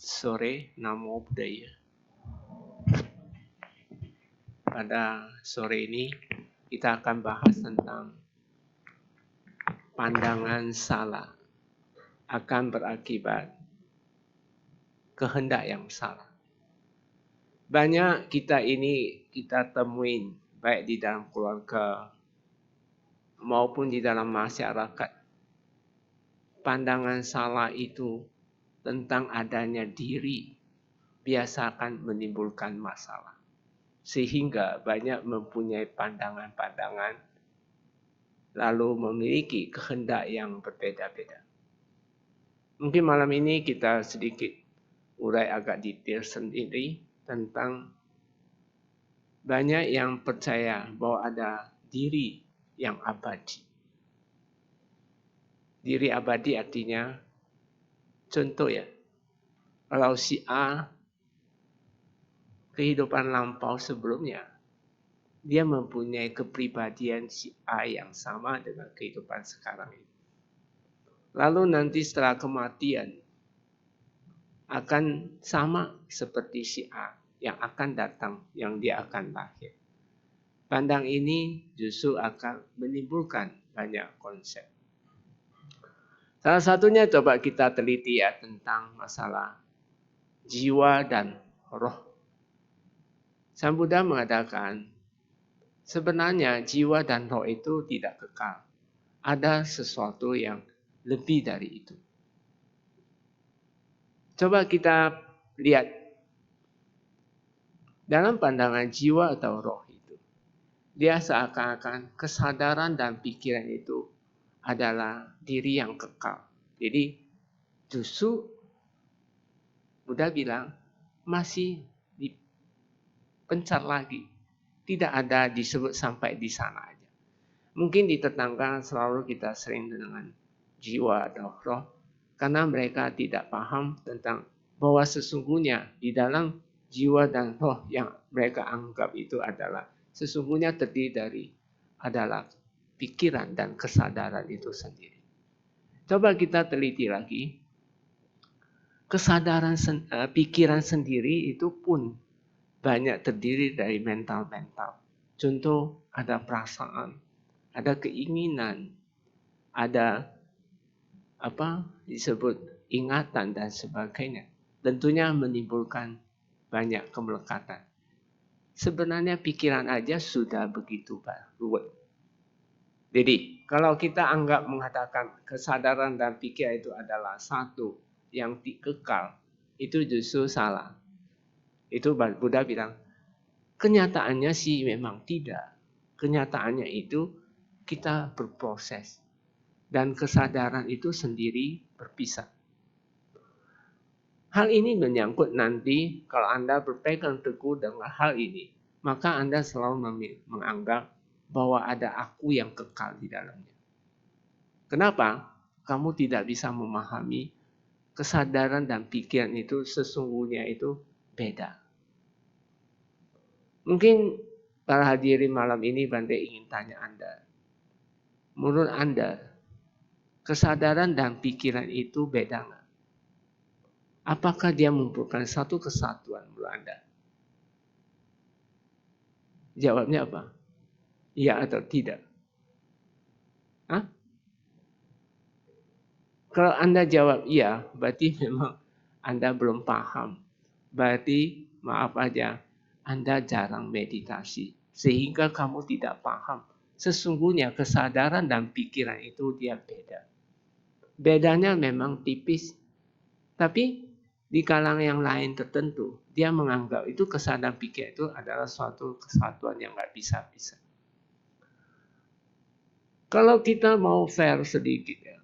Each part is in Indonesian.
sore, Namo Buddhaya. Pada sore ini kita akan bahas tentang pandangan salah akan berakibat kehendak yang salah. Banyak kita temuin baik di dalam keluarga maupun di dalam masyarakat. Pandangan salah itu tentang adanya diri biasa akan menimbulkan masalah. Sehingga banyak mempunyai pandangan-pandangan lalu memiliki kehendak yang berbeda-beda. Mungkin malam ini kita sedikit urai agak detail sendiri tentang banyak yang percaya bahwa ada diri yang abadi. Diri abadi artinya, contoh ya, kalau si A kehidupan lampau sebelumnya, dia mempunyai kepribadian si A yang sama dengan kehidupan sekarang ini. Lalu nanti setelah kematian akan sama seperti si A yang akan datang, yang dia akan lahir. Pandang ini justru akan menimbulkan banyak konsep. Salah satunya coba kita teliti ya tentang masalah jiwa dan roh. Sang Buddha mengatakan, sebenarnya jiwa dan roh itu tidak kekal. Ada sesuatu yang lebih dari itu. Coba kita lihat dalam pandangan jiwa atau roh itu. Dia seakan-akan kesadaran dan pikiran itu adalah diri yang kekal. Jadi justru Buddha bilang masih dipencar lagi. Tidak ada disebut sampai di sana aja. Mungkin di tetangga selalu kita sering dengan jiwa atau roh. Karena mereka tidak paham tentang bahwa sesungguhnya di dalam jiwa dan roh yang mereka anggap itu adalah sesungguhnya terdiri dari adalah pikiran dan kesadaran itu sendiri. Coba kita teliti lagi. Kesadaran pikiran sendiri itu pun banyak terdiri dari mental-mental. Contoh, ada perasaan, ada keinginan, ada disebut ingatan dan sebagainya. Tentunya menimbulkan banyak kemelekatan. Sebenarnya pikiran aja sudah begitu ruwet. Jadi, kalau kita anggap mengatakan kesadaran dan pikiran itu adalah satu yang kekal, itu justru salah. Itu Buddha bilang, kenyataannya sih memang tidak. Kenyataannya itu kita berproses. Dan kesadaran itu sendiri berpisah. Hal ini menyangkut nanti kalau Anda berpegang teguh dengan hal ini, maka Anda selalu menganggap bahwa ada aku yang kekal di dalamnya. Kenapa? Kamu tidak bisa memahami kesadaran dan pikiran itu sesungguhnya itu beda. Mungkin para hadirin malam ini Bante ingin tanya Anda. Menurut Anda, kesadaran dan pikiran itu beda nggak? Apakah dia merupakan satu kesatuan menurut Anda? Jawabnya apa? Iya atau tidak? Hah? Kalau Anda jawab iya, berarti memang Anda belum paham. Berarti maaf aja, Anda jarang meditasi. Sehingga kamu tidak paham. Sesungguhnya kesadaran dan pikiran itu dia beda. Bedanya memang tipis. Tapi di kalangan yang lain tertentu, dia menganggap itu kesadaran pikiran itu adalah suatu kesatuan yang nggak bisa-bisa. Kalau kita mau fair sedikit ya,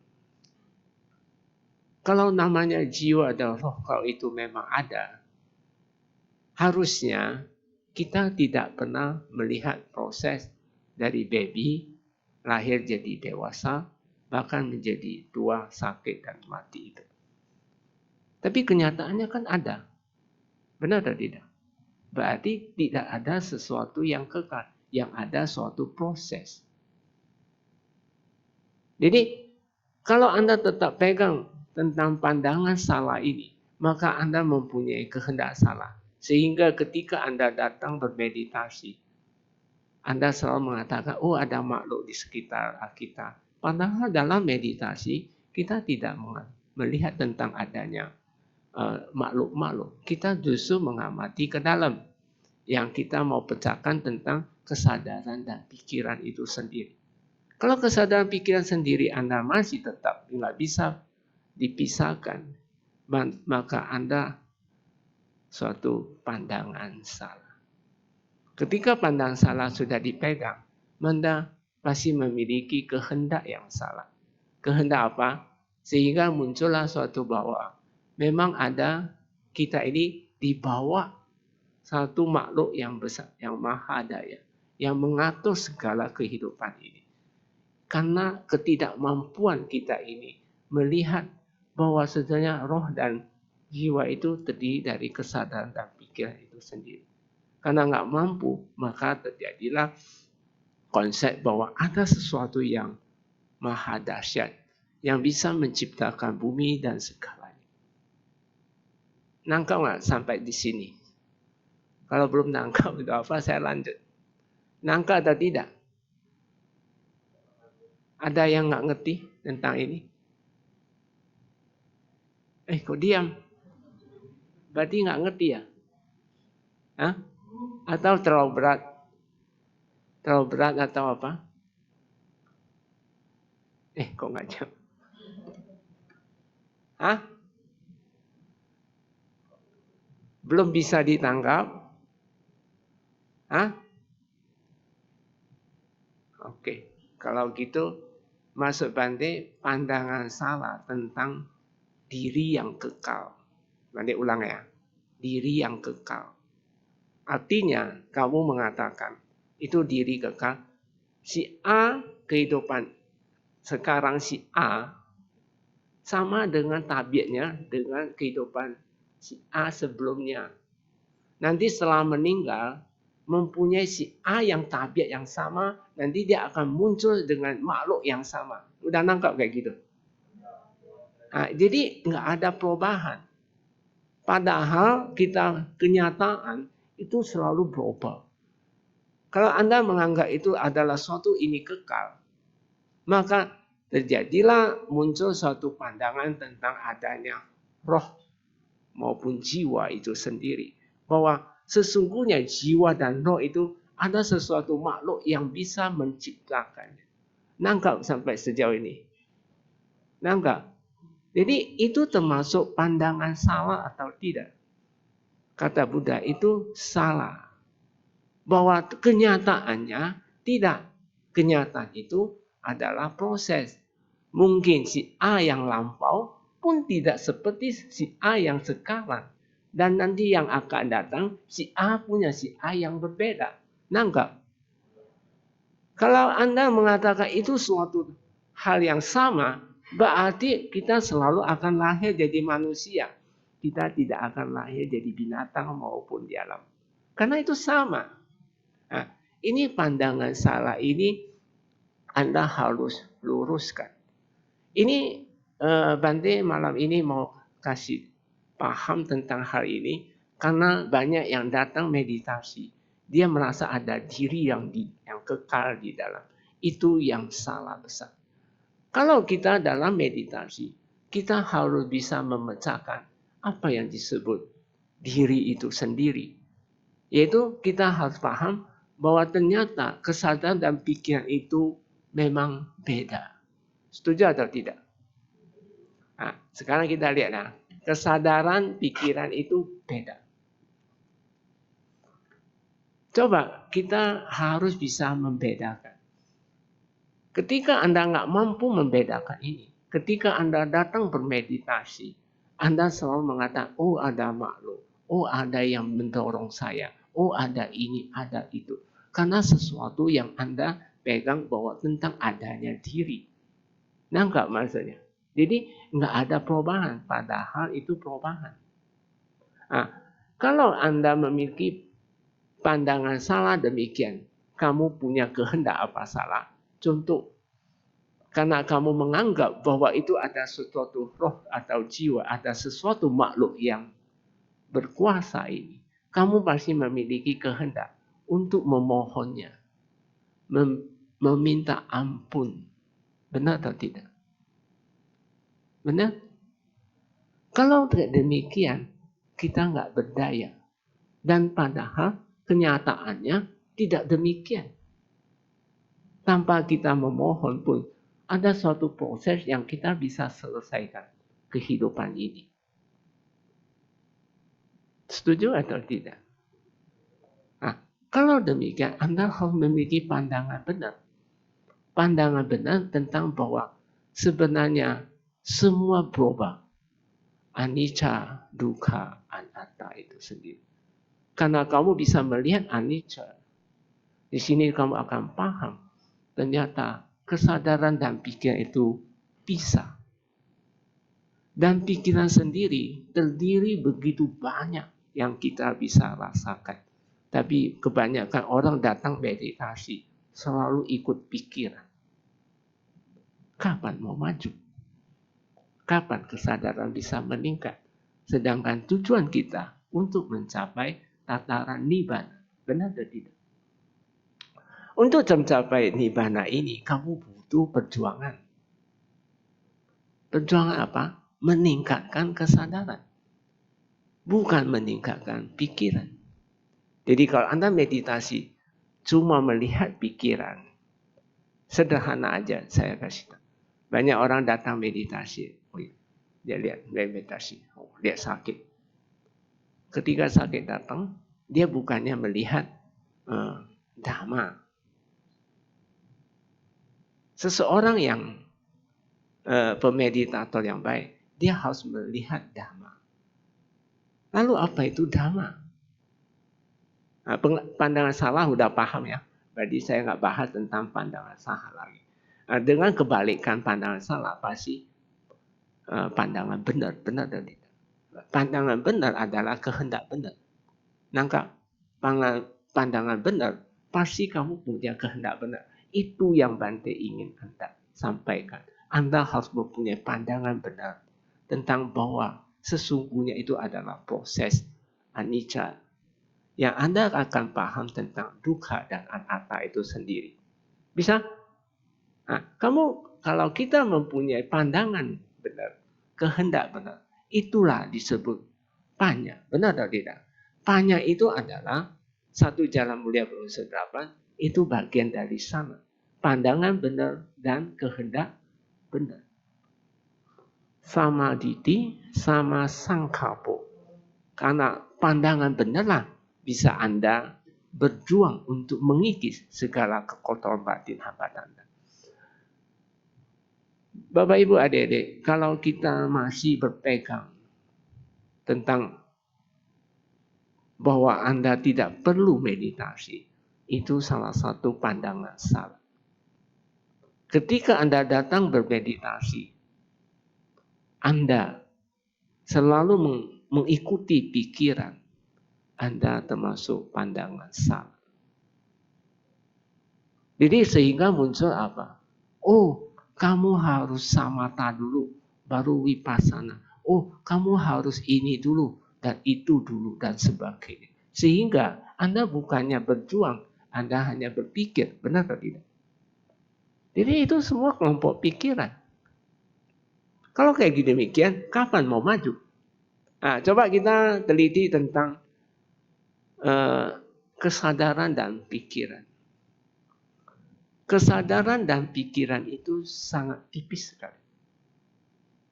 kalau namanya jiwa dan roh, kalau itu memang ada, harusnya kita tidak pernah melihat proses dari baby, lahir jadi dewasa, bahkan menjadi tua, sakit, dan mati itu. Tapi kenyataannya kan ada. Benar atau tidak? Berarti tidak ada sesuatu yang kekal. Yang ada suatu proses. Jadi, kalau Anda tetap pegang tentang pandangan salah ini, maka Anda mempunyai kehendak salah. Sehingga ketika Anda datang bermeditasi, Anda selalu mengatakan, oh ada makhluk di sekitar kita. Padahal dalam meditasi, kita tidak melihat tentang adanya makhluk-makhluk. Kita justru mengamati ke dalam. Yang kita mau pecahkan tentang kesadaran dan pikiran itu sendiri. Kalau kesadaran pikiran sendiri Anda masih tetap nggak bisa dipisahkan, maka Anda suatu pandangan salah. Ketika pandangan salah sudah dipegang, Anda pasti memiliki kehendak yang salah. Kehendak apa? Sehingga muncullah suatu bahwa memang ada kita ini dibawa satu makhluk yang besar, yang maha daya, yang mengatur segala kehidupan ini. Karena ketidakmampuan kita ini melihat bahwa sebenarnya roh dan jiwa itu terdiri dari kesadaran dan pikiran itu sendiri. Karena nggak mampu, maka terjadilah konsep bahwa ada sesuatu yang maha dahsyat yang bisa menciptakan bumi dan segalanya. Nangkap nggak sampai di sini? Kalau belum nangkap, itu apa? Saya lanjut. Nangkap atau tidak? Ada yang nggak ngerti tentang ini? Kok diam? Berarti nggak ngerti ya? Hah? Atau terlalu berat? Terlalu berat atau apa? Kok nggak jawab? Hah? Belum bisa ditangkap? Hah? Oke, kalau gitu masuk Bante pandangan salah tentang diri yang kekal. Bante ulang ya, diri yang kekal. Artinya kamu mengatakan itu diri kekal. Si A kehidupan sekarang si A sama dengan tabiatnya dengan kehidupan si A sebelumnya. Nanti setelah meninggal mempunyai si A yang tabiat yang sama, nanti dia akan muncul dengan makhluk yang sama. Udah nangkap kayak gitu? Nah, jadi nggak ada perubahan. Padahal kita kenyataan itu selalu berubah. Kalau Anda menganggap itu adalah suatu ini kekal, maka terjadilah muncul suatu pandangan tentang adanya roh maupun jiwa itu sendiri. Bahwa sesungguhnya jiwa dan roh itu ada sesuatu makhluk yang bisa menciptakan. Nangkap sampai sejauh ini? Nangkap? Jadi itu termasuk pandangan salah atau tidak? Kata Buddha itu salah. Bahwa kenyataannya tidak. Kenyataan itu adalah proses. Mungkin si A yang lampau pun tidak seperti si A yang sekarang. Dan nanti yang akan datang, si A punya si A yang berbeda. Nangkap? Kalau Anda mengatakan itu suatu hal yang sama, berarti kita selalu akan lahir jadi manusia. Kita tidak akan lahir jadi binatang maupun di alam. Karena itu sama. Nah, ini pandangan salah ini Anda harus luruskan. Ini Bante malam ini mau kasih paham tentang hal ini karena banyak yang datang meditasi. Dia merasa ada diri yang kekal di dalam. Itu yang salah besar. Kalau kita dalam meditasi, kita harus bisa memecahkan apa yang disebut diri itu sendiri. Yaitu kita harus paham bahwa ternyata kesadaran dan pikiran itu memang beda. Setuju atau tidak? Nah, sekarang kita lihat nah, kesadaran pikiran itu beda. Coba kita harus bisa membedakan. Ketika Anda nggak mampu membedakan ini, ketika Anda datang bermeditasi, Anda selalu mengatakan, oh ada makhluk, oh ada yang mendorong saya, oh ada ini, ada itu. Karena sesuatu yang Anda pegang bahwa tentang adanya diri. Nangkap maksudnya? Jadi nggak ada perubahan, padahal itu perubahan. Nah, kalau Anda memiliki pandangan salah demikian, kamu punya kehendak apa salah? Contoh, Karena kamu menganggap bahwa itu ada sesuatu roh atau jiwa, ada sesuatu makhluk yang berkuasa ini. Kamu pasti memiliki kehendak untuk memohonnya, meminta ampun. Benar atau tidak? Benar? Kalau tidak demikian, kita nggak berdaya. Dan padahal kenyataannya tidak demikian. Tanpa kita memohon pun, ada suatu proses yang kita bisa selesaikan kehidupan ini. Setuju atau tidak? Nah, kalau demikian, Anda harus memiliki pandangan benar. Pandangan benar tentang bahwa sebenarnya semua berubah. Anicca, dukkha, anatta itu sendiri. Karena kamu bisa melihat anicca, di sini kamu akan paham ternyata kesadaran dan pikiran itu bisa. Dan pikiran sendiri terdiri begitu banyak yang kita bisa rasakan. Tapi kebanyakan orang datang meditasi selalu ikut pikiran. Kapan mau maju? Kapan kesadaran bisa meningkat? Sedangkan tujuan kita untuk mencapai tataran nibbana. Benar atau tidak? Untuk mencapai nibbana ini, kamu butuh perjuangan. Perjuangan apa? Meningkatkan kesadaran. Bukan meningkatkan pikiran. Jadi kalau Anda meditasi, cuma melihat pikiran. Sederhana aja saya kasih tahu. Banyak orang datang meditasi. Oh, dia lihat meditasi. Oh, dia sakit. Ketika sakit datang, dia bukannya melihat dhamma. Seseorang yang pemeditator yang baik, dia harus melihat dhamma. Lalu apa itu dhamma? Nah, pandangan salah udah paham ya. Jadi saya nggak bahas tentang pandangan salah lagi. Nah, dengan kebalikan pandangan salah pasti pandangan benar, benar dan tidak. Pandangan benar adalah kehendak benar. Nangka pandangan benar pasti kamu punya kehendak benar. Itu yang Bante ingin Anda sampaikan. Anda harus mempunyai pandangan benar tentang bahwa sesungguhnya itu adalah proses anicca. Yang Anda akan paham tentang dukkha dan anatta itu sendiri. Bisa? Nah, kalau kita mempunyai pandangan benar, kehendak benar, itulah disebut panya. Benar atau tidak? Panya itu adalah satu jalan mulia berunsur 8, itu bagian dari sana. Pandangan benar dan kehendak benar. Sama diti, sama sangkapo. Karena pandangan benarlah bisa Anda berjuang untuk mengikis segala kekotoran batin hambatan Anda. Bapak Ibu adik-adik, kalau kita masih berpegang tentang bahwa Anda tidak perlu meditasi, itu salah satu pandangan salah. Ketika Anda datang bermeditasi, Anda selalu mengikuti pikiran, Anda termasuk pandangan salah. Jadi sehingga muncul apa? Oh, kamu harus samatha dulu, baru vipassana. Oh, kamu harus ini dulu, dan itu dulu, dan sebagainya. Sehingga Anda bukannya berjuang, Anda hanya berpikir. Benar atau tidak? Jadi itu semua kelompok pikiran. Kalau kayak gini demikian, kapan mau maju? Nah, coba kita teliti tentang kesadaran dan pikiran. Kesadaran dan pikiran itu sangat tipis sekali.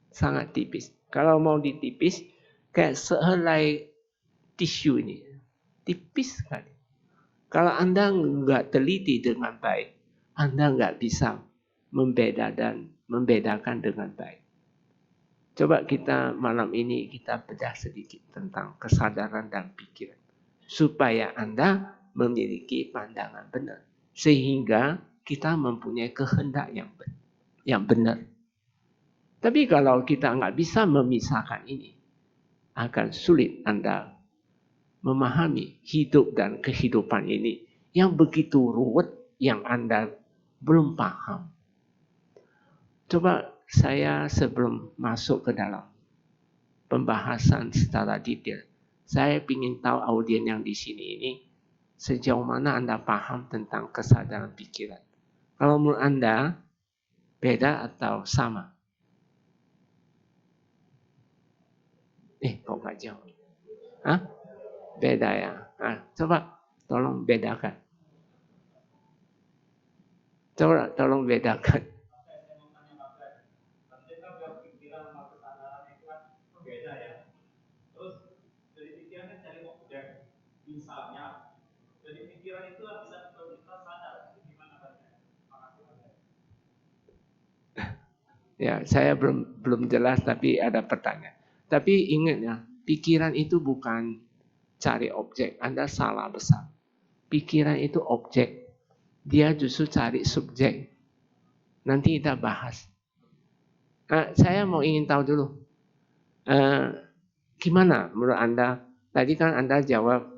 Sangat tipis. Kalau mau ditipis, kayak sehelai tisu ini. Tipis sekali. Kalau Anda nggak teliti dengan baik, Anda nggak bisa membedakan dengan baik. Coba kita malam ini kita bedah sedikit tentang kesadaran dan pikiran. Supaya Anda memiliki pandangan benar. Sehingga kita mempunyai kehendak yang benar. Tapi kalau kita nggak bisa memisahkan ini, akan sulit Anda memahami hidup dan kehidupan ini yang begitu ruwet yang Anda belum paham. Coba saya sebelum masuk ke dalam pembahasan secara detail, saya ingin tahu audien yang di sini ini sejauh mana Anda paham tentang kesadaran pikiran. Kalau menurut Anda beda atau sama? Kok nggak jawab? Hah? Beda ya? Coba tolong bedakan. Coba tolong bedakan. Ya, saya belum jelas tapi ada pertanyaan. Tapi ingat ya, pikiran itu bukan cari objek. Anda salah besar. Pikiran itu objek. Dia justru cari subjek. Nanti kita bahas. Saya mau ingin tahu dulu. Gimana menurut Anda? Tadi kan Anda jawab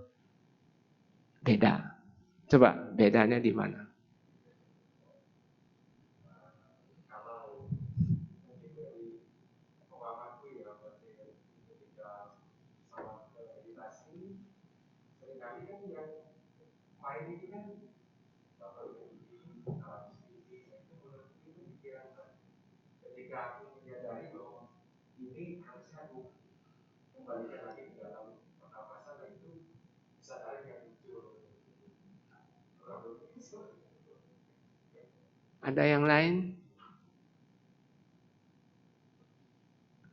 beda. Coba bedanya di mana? Ada yang lain?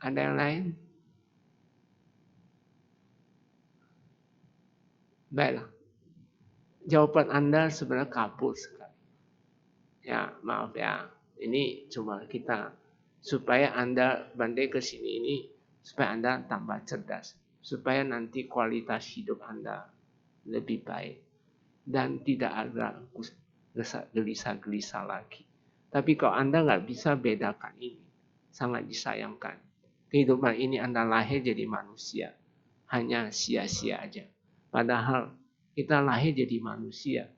Ada yang lain? Baiklah. Jawaban Anda sebenarnya kabur sekali. Ya, maaf ya. Ini cuma kita supaya Anda bandai ke sini ini supaya Anda tambah cerdas, supaya nanti kualitas hidup Anda lebih baik dan tidak ada gelisah-gelisah lagi. Tapi kalau Anda nggak bisa bedakan ini, sangat disayangkan. Kehidupan ini Anda lahir jadi manusia, hanya sia-sia aja. Padahal kita lahir jadi manusia,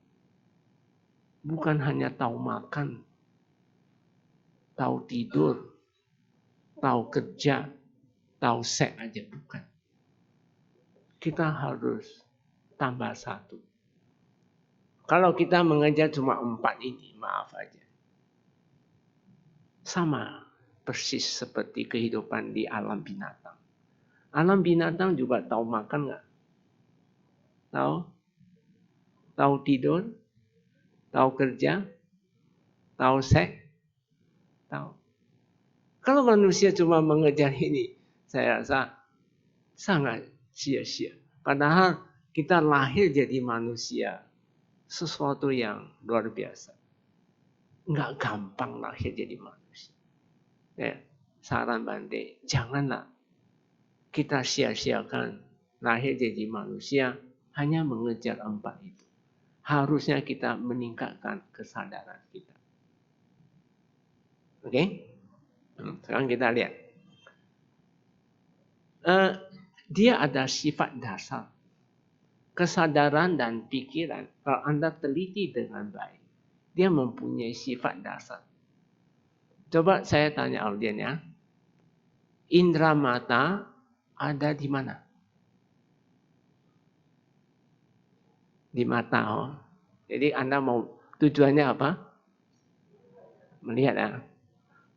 bukan hanya tahu makan, tahu tidur, tahu kerja, tahu seks aja, bukan. Kita harus tambah satu. Kalau kita mengejar cuma 4 ini, maaf aja. Sama persis seperti kehidupan di alam binatang. Alam binatang juga tahu makan nggak? Tahu? Tahu tidur? Tahu kerja? Tahu seks? Tahu. Kalau manusia cuma mengejar ini, saya rasa sangat sia-sia. Padahal kita lahir jadi manusia, sesuatu yang luar biasa. Nggak gampang lahir jadi manusia. Ya, saran Bante, janganlah kita sia-siakan lahir jadi manusia hanya mengejar 4 itu. Harusnya kita meningkatkan kesadaran kita. Oke? Sekarang kita lihat. Dia ada sifat dasar. Kesadaran dan pikiran, kalau Anda teliti dengan baik, dia mempunyai sifat dasar. Coba saya tanya audien ya. Indra mata ada di mana? Di mata. Oh. Jadi Anda mau tujuannya apa? Melihat ya.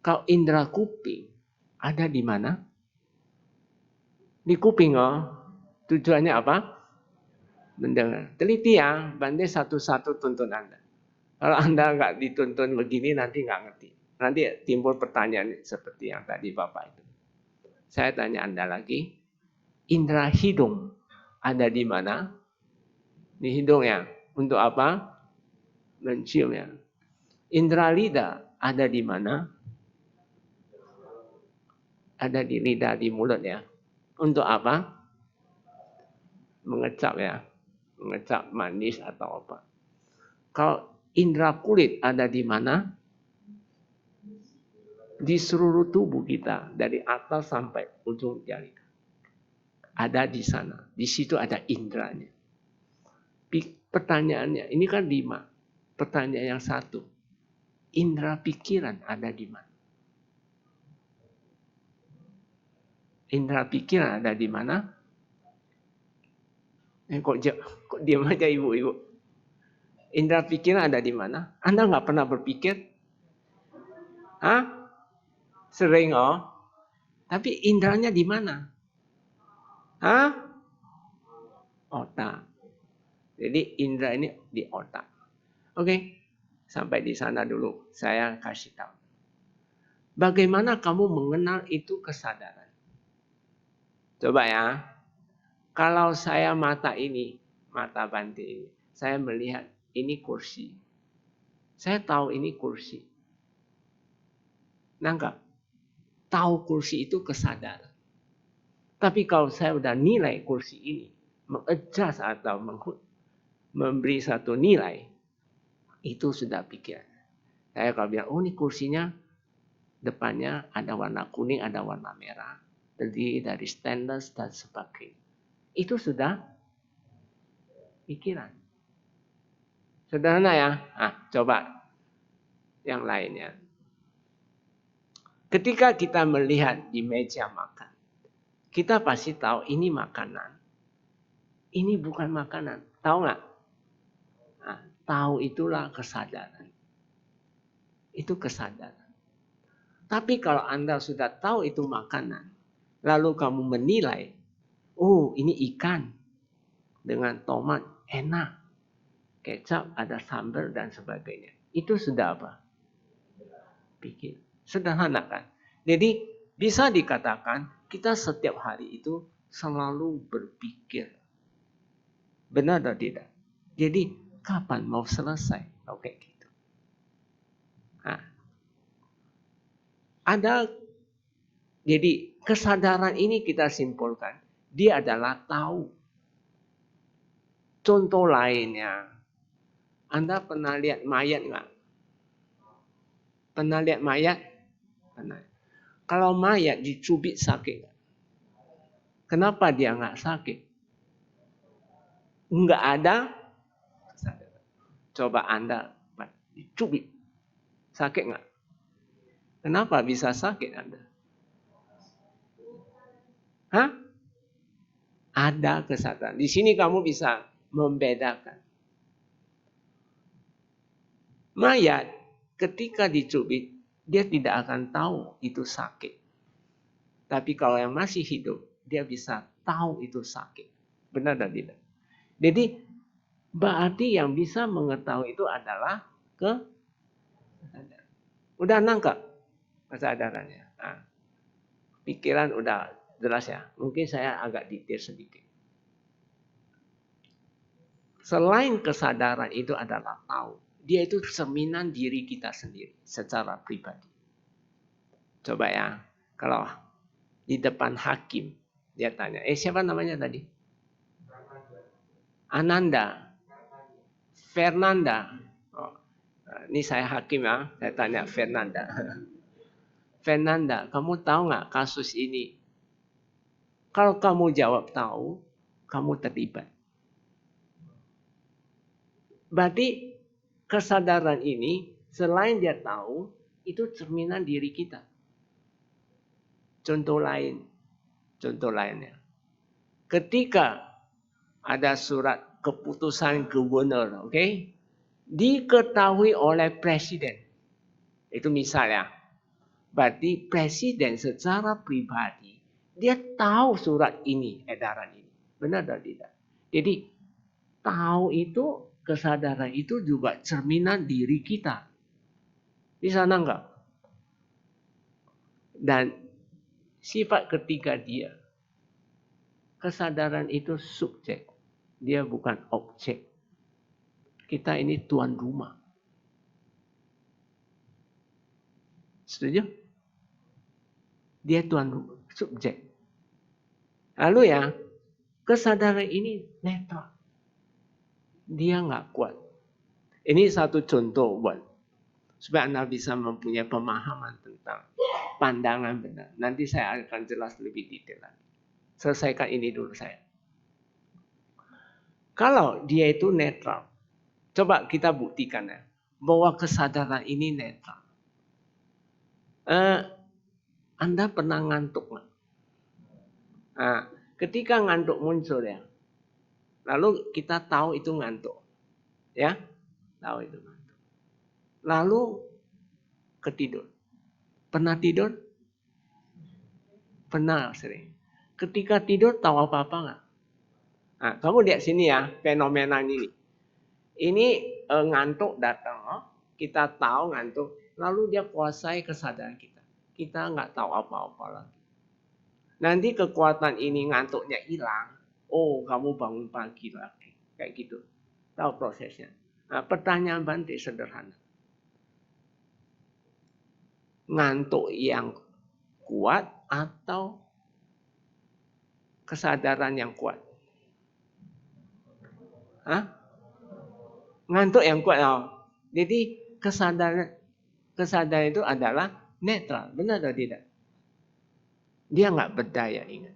Kalau indra kuping ada di mana? Di kuping oh. Tujuannya apa? Mendengar. Teliti ya, Bante satu-satu tuntun Anda. Kalau Anda nggak dituntun begini nanti nggak ngerti. Nanti timbul pertanyaan seperti yang tadi Bapak itu. Saya tanya Anda lagi, indra hidung ada di mana? Di hidung ya. Untuk apa? Mencium ya. Indra lidah ada di mana? Ada di lidah, di mulut ya. Untuk apa? Mengecap ya. Mengecap manis atau apa. Kalau indra kulit ada di mana? Di seluruh tubuh kita. Dari atas sampai ujung jari. Ada di sana. Di situ ada indranya. Pertanyaannya, ini kan 5. Pertanyaan yang 1. Indra pikiran ada di mana? Indera pikiran ada di mana? Kok diam aja ibu-ibu? Indera pikiran ada di mana? Anda nggak pernah berpikir? Hah? Sering oh. Tapi inderanya di mana? Hah? Otak. Jadi indera ini di otak. Oke, sampai di sana dulu. Saya kasih tahu. Bagaimana kamu mengenal itu kesadaran? Coba ya. Kalau saya mata Bante ini, saya melihat ini kursi. Saya tahu ini kursi. Nangkap? Tahu kursi itu kesadaran. Tapi kalau saya udah nilai kursi ini, mengadjust atau memberi satu nilai, itu sudah pikiran. Saya kalau bilang, oh ini kursinya depannya ada warna kuning, ada warna merah, terdiri dari stainless dan sebagainya. Itu sudah pikiran. Sederhana ya. Coba yang lainnya. Ketika kita melihat di meja makan, kita pasti tahu ini makanan. Ini bukan makanan. Tahu nggak? Tahu itulah kesadaran. Itu kesadaran. Tapi kalau Anda sudah tahu itu makanan, lalu kamu menilai, oh ini ikan dengan tomat enak, kecap, ada sambal dan sebagainya. Itu sudah apa? Pikir. Sederhana kan? Jadi bisa dikatakan kita setiap hari itu selalu berpikir. Benar atau tidak? Jadi kapan mau selesai? Oke gitu. Jadi kesadaran ini kita simpulkan, dia adalah tahu. Contoh lainnya, Anda pernah lihat mayat nggak? Pernah lihat mayat? Pernah. Kalau mayat dicubit sakit nggak? Kenapa dia nggak sakit? Nggak ada. Coba Anda dicubit, sakit nggak? Kenapa bisa sakit Anda? Hah? Ada kesadaran. Di sini kamu bisa membedakan. Mayat ketika dicubit, dia tidak akan tahu itu sakit. Tapi kalau yang masih hidup, dia bisa tahu itu sakit. Benar dan tidak? Jadi, berarti yang bisa mengetahui itu adalah kesadaran. Udah nangkap kesadarannya. Pikiran udah jelas ya. Mungkin saya agak detail sedikit. Selain kesadaran itu adalah tahu. Dia itu cerminan diri kita sendiri secara pribadi. Coba ya. Kalau di depan hakim, dia tanya, siapa namanya tadi? Ananda. Fernanda. Ini saya hakim ya. Saya tanya Fernanda. Fernanda, kamu tahu nggak kasus ini? Kalau kamu jawab tahu, kamu terlibat. Berarti kesadaran ini selain dia tahu, itu cerminan diri kita. Contoh lainnya. Ketika ada surat keputusan gubernur, oke? Diketahui oleh presiden. Itu misalnya. Berarti presiden secara pribadi, dia tahu surat ini, edaran ini. Benar atau tidak? Jadi, tahu itu, kesadaran itu juga cerminan diri kita. Di sana enggak? Dan sifat ketiga dia, kesadaran itu subjek. Dia bukan objek. Kita ini tuan rumah. Setuju? Dia tuan rumah, subjek. Lalu ya, kesadaran ini netral. Dia nggak kuat. Ini satu contoh buat supaya Anda bisa mempunyai pemahaman tentang pandangan benar. Nanti saya akan jelas lebih detail lagi. Selesaikan ini dulu saya. Kalau dia itu netral, coba kita buktikan ya, bahwa kesadaran ini netral. Anda pernah ngantuk nggak? Nah, ketika ngantuk muncul ya, lalu kita tahu itu ngantuk, ya, tahu itu ngantuk. Lalu ketidur. Pernah tidur? Pernah sering. Ketika tidur tahu apa-apa nggak? Nah, kamu lihat sini ya, fenomena ini. Ini ngantuk datang, kita tahu ngantuk, lalu dia kuasai kesadaran kita. Kita nggak tahu apa-apa lagi. Nanti kekuatan ini ngantuknya hilang, oh kamu bangun pagi lagi, kayak gitu. Tahu prosesnya. Nah, pertanyaan Bante sederhana. Ngantuk yang kuat atau kesadaran yang kuat? Hah? Ngantuk yang kuat. Oh. Jadi kesadaran itu adalah netral, benar atau tidak? Dia nggak berdaya, ingat.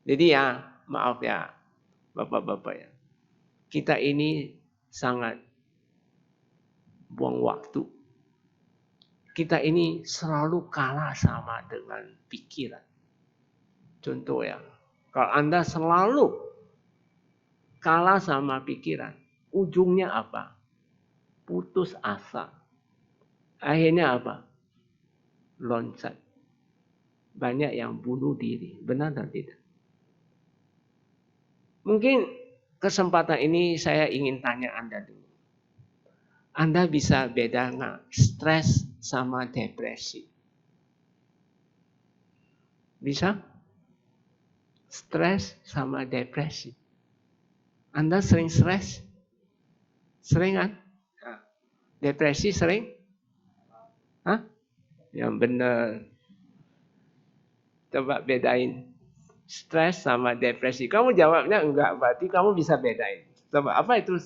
Jadi ya, maaf ya, bapak-bapak ya. Kita ini sangat buang waktu. Kita ini selalu kalah sama dengan pikiran. Contoh ya, kalau Anda selalu kalah sama pikiran, ujungnya apa? Putus asa. Akhirnya apa? Loncat. Banyak yang bunuh diri. Benar atau tidak? Mungkin kesempatan ini saya ingin tanya Anda dulu. Anda bisa beda nggak stres sama depresi? Bisa? Stres sama depresi. Anda sering stres? Sering kan? Depresi sering? Hah? Yang benar. Coba bedain. Stres sama depresi. Kamu jawabnya enggak, berarti kamu bisa bedain. Coba, apa itu?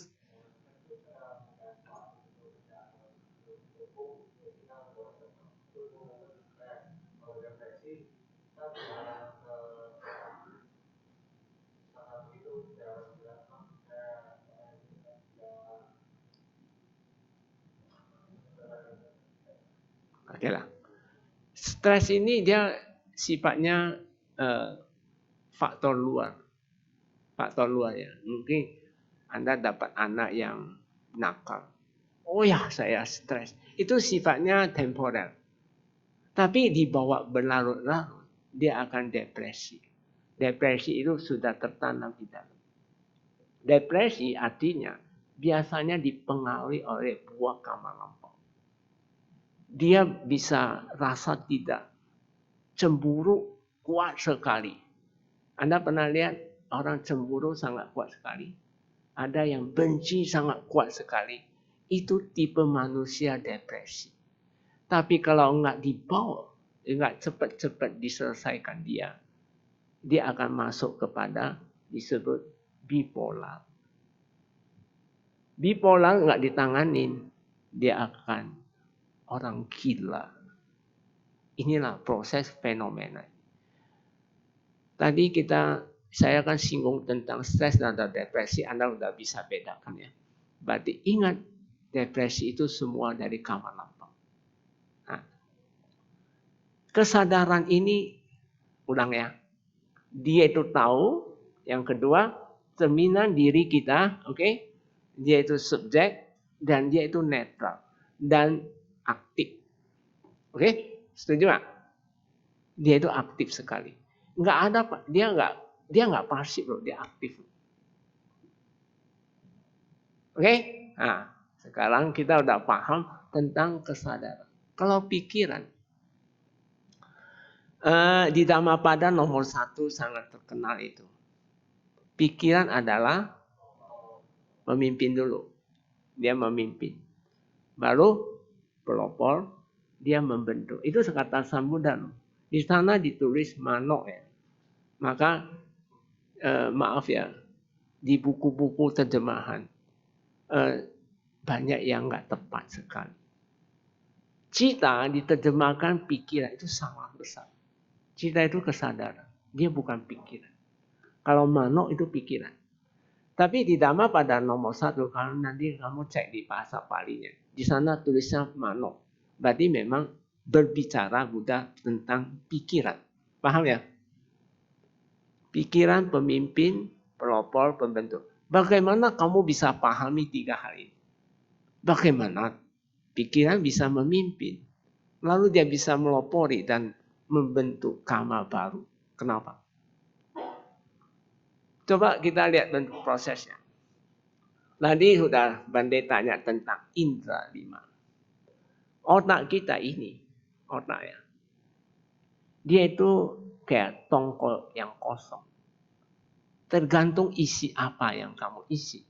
Oke lah. Stres ini dia sifatnya faktor luar. Faktor luar ya. Mungkin Anda dapat anak yang nakal. Oh ya, saya stres. Itu sifatnya temporer. Tapi dibawa berlarut-larut, dia akan depresi. Depresi itu sudah tertanam di dalam. Depresi artinya biasanya dipengaruhi oleh buah karma lampau. Dia bisa rasa tidak cemburu kuat sekali. Anda pernah lihat orang cemburu sangat kuat sekali? Ada yang benci sangat kuat sekali. Itu tipe manusia depresi. Tapi kalau enggak dibawa, enggak cepat-cepat diselesaikan dia akan masuk kepada disebut bipolar. Bipolar enggak ditanganin, dia akan orang gila. Inilah proses fenomena. Tadi saya kan singgung tentang stres dan depresi, Anda sudah bisa bedakan ya. Berarti ingat, depresi itu semua dari karma lampau. Nah, kesadaran ini, ulang ya, dia itu tahu. Yang kedua, cerminan diri kita, oke? Dia itu subjek dan dia itu netral dan aktif. Oke? Setuju nggak? Dia itu aktif sekali. Nggak ada, dia nggak pasif loh, dia aktif. Oke? Nah, sekarang kita udah paham tentang kesadaran. Kalau pikiran, di Dhammapada nomor 1 sangat terkenal itu. Pikiran adalah memimpin dulu. Dia memimpin. Baru pelopor, dia membentuk. Itu kata Sambudan. Di sana ditulis mano ya. Maka maaf ya, di buku-buku terjemahan banyak yang nggak tepat sekali. Cita diterjemahkan pikiran, itu salah besar. Cita itu kesadaran, dia bukan pikiran. Kalau mano itu pikiran. Tapi di Dhammapada nomor 1, kalau nanti kamu cek di bahasa Palinya, di sana tulisnya mano. Berarti memang berbicara Buddha tentang pikiran. Paham ya? pikiran, pemimpin, pelopor, pembentuk. Bagaimana kamu bisa pahami 3 hal ini? Bagaimana pikiran bisa memimpin, lalu dia bisa melopori dan membentuk karma baru. Kenapa? Coba kita lihat bentuk prosesnya. Tadi sudah Bande tanya tentang indera 5. Otak kita ini, otaknya, dia itu kayak tongkol yang kosong. Tergantung isi apa yang kamu isi.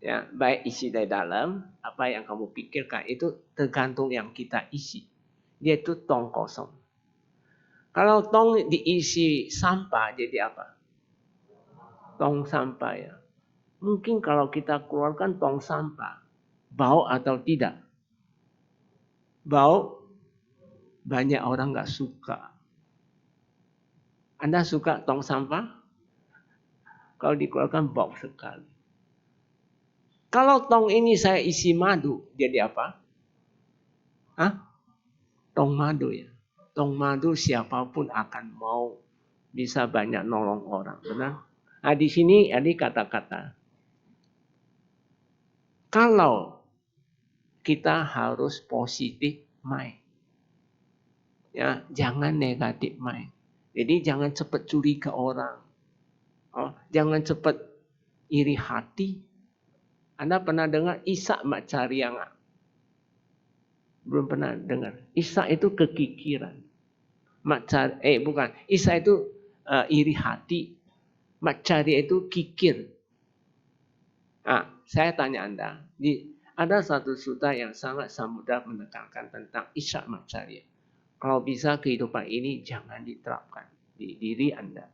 Ya, baik isi dari dalam, apa yang kamu pikirkan, itu tergantung yang kita isi. Dia itu tong kosong. Kalau tong diisi sampah, jadi apa? Tong sampah ya. Mungkin kalau kita keluarkan tong sampah, bau atau tidak? Bau, banyak orang nggak suka. Anda suka tong sampah? Kalau dikeluarkan bau sekali. Kalau tong ini saya isi madu, jadi apa? Hah? Tong madu ya. Tong madu siapapun akan mau, bisa banyak nolong orang, benar? Nah, di sini ada kata-kata. Kalau kita harus positif mind. Ya, jangan negatif mind. Jadi jangan cepat curiga orang. Oh, jangan cepat iri hati. Anda pernah dengar Ishak Macarya nggak? Belum pernah dengar. Ishak itu kekikiran. Bukan. Ishak itu iri hati. Macarya itu kikir. Nah, saya tanya Anda. Ada satu sutra yang sangat samudra menekankan tentang Ishak Macarya. Kalau bisa kehidupan ini jangan diterapkan di diri Anda.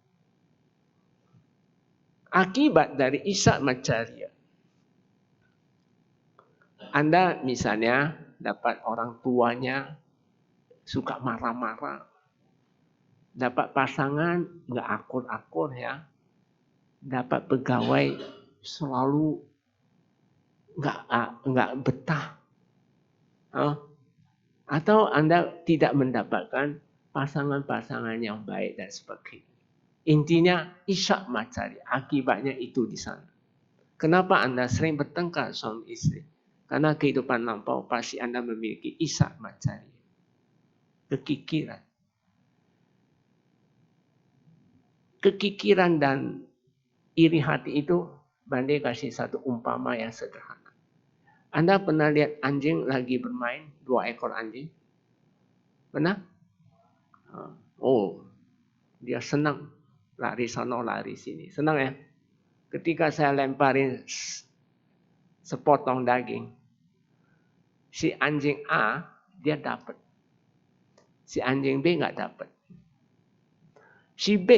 Akibat dari Ishak Macarya, Anda misalnya dapat orang tuanya suka marah-marah, dapat pasangan nggak akur-akur ya, dapat pegawai selalu nggak betah, atau Anda tidak mendapatkan pasangan-pasangan yang baik dan sebagainya. Intinya Ishak Macarya, akibatnya itu di sana. Kenapa Anda sering bertengkar suami istri? Karena kehidupan lampau pasti Anda memiliki Ishak Macarya. Kekikiran. Kekikiran dan iri hati itu, Bande kasih satu umpama yang sederhana. Anda pernah lihat anjing lagi bermain, 2 ekor anjing? Pernah? Oh, dia senang. Lari sana, lari sini. Senang ya? Ketika saya lemparin sepotong daging, si anjing A, dia dapat. Si anjing B nggak dapat. Si B,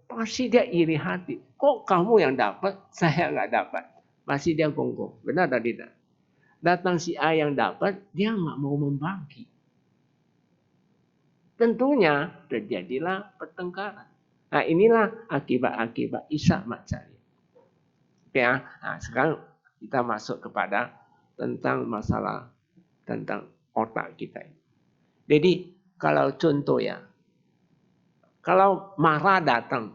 pasti dia iri hati. Kok kamu yang dapat, saya nggak dapat? Pasti dia gonggong. Benar atau tidak? Datang si A yang dapat, dia nggak mau membagi. Tentunya terjadilah pertengkaran. Nah, inilah akibat-akibat Ishak Macarya. Oke ya. Nah, sekarang kita masuk kepada tentang masalah tentang otak kita. Jadi kalau contoh ya, kalau marah datang,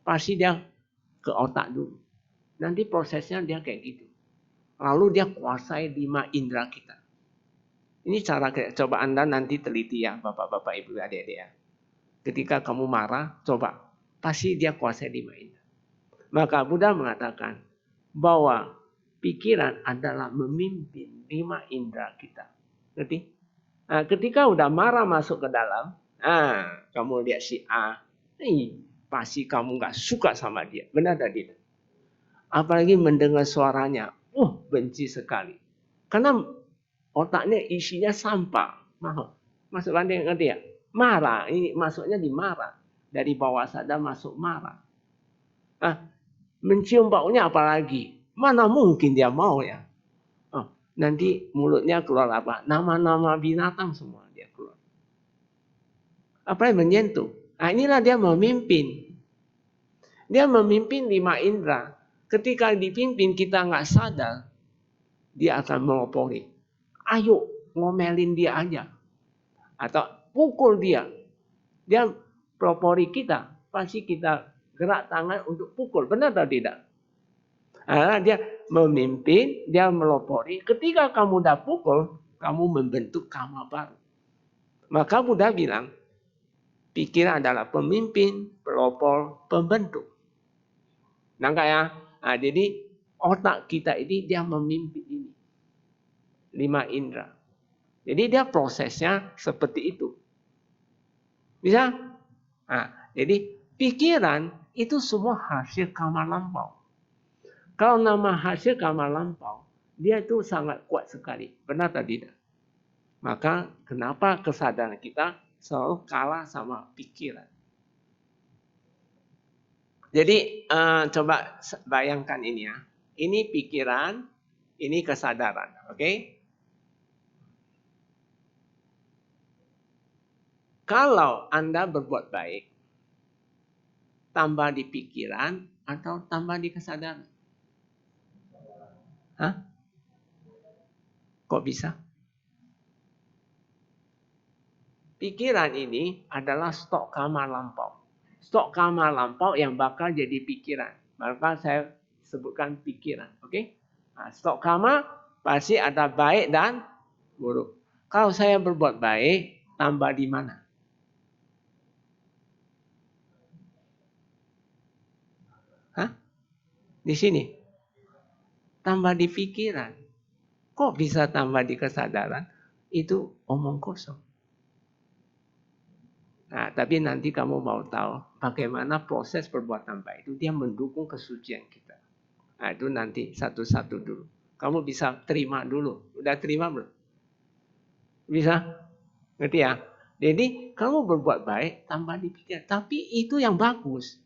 pasti dia ke otak dulu. Nanti prosesnya dia kayak gitu. Lalu dia kuasai 5 indera kita. Ini cara coba Anda nanti teliti ya, bapak-bapak, ibu, adik-adik ya. Ketika kamu marah, coba. Pasti dia kuasai 5 indera. Maka Buddha mengatakan bahwa pikiran adalah memimpin 5 indera kita. Ngerti? Nah, ketika udah marah masuk ke dalam, kamu lihat si A, pasti kamu nggak suka sama dia. Benar tak tidak? Apalagi mendengar suaranya, benci sekali. Karena otaknya isinya sampah. Masuk Bande ngerti ya? Marah, ini masuknya di marah. Dari bawah sadar masuk marah. Mencium baunya apalagi? Mana mungkin dia mau ya? Nanti mulutnya keluar apa? Nama-nama binatang semua dia keluar. Apa yang menyentuh? Nah, inilah dia memimpin. Dia memimpin 5 indera. Ketika dipimpin kita nggak sadar, dia akan melopori. Ayo ngomelin dia aja. Atau pukul dia. Dia pelopori kita. Pasti kita gerak tangan untuk pukul. Benar atau tidak? Dia memimpin, dia melopori. Ketika kamu dah pukul, kamu membentuk karma baru. Maka Buddha bilang, pikiran adalah pemimpin, pelopor, pembentuk. Nangkap ya? Jadi otak kita ini dia memimpin ini. 5 indera. Jadi dia prosesnya seperti itu. Bisa? Jadi pikiran itu semua hasil karma lampau. Kalau nama hasil karma lampau, dia itu sangat kuat sekali. Benar atau tidak? Maka kenapa kesadaran kita selalu kalah sama pikiran? Jadi coba bayangkan ini ya. Ini pikiran, ini kesadaran. Oke? Kalau Anda berbuat baik, tambah di pikiran atau tambah di kesadaran? Kok bisa? Pikiran ini adalah stok karma lampau. Stok karma lampau yang bakal jadi pikiran. Maka saya sebutkan pikiran. Oke? Stok karma pasti ada baik dan buruk. Kalau saya berbuat baik, tambah di mana? Di sini. Tambah di pikiran. Kok bisa tambah di kesadaran? Itu omong kosong. Tapi nanti kamu mau tahu bagaimana proses perbuatan baik itu dia mendukung kesucian kita. Itu nanti satu-satu dulu. Kamu bisa terima dulu. Udah terima belum? Bisa? Ngerti ya? Jadi kamu berbuat baik tambah di pikiran. Tapi itu yang bagus.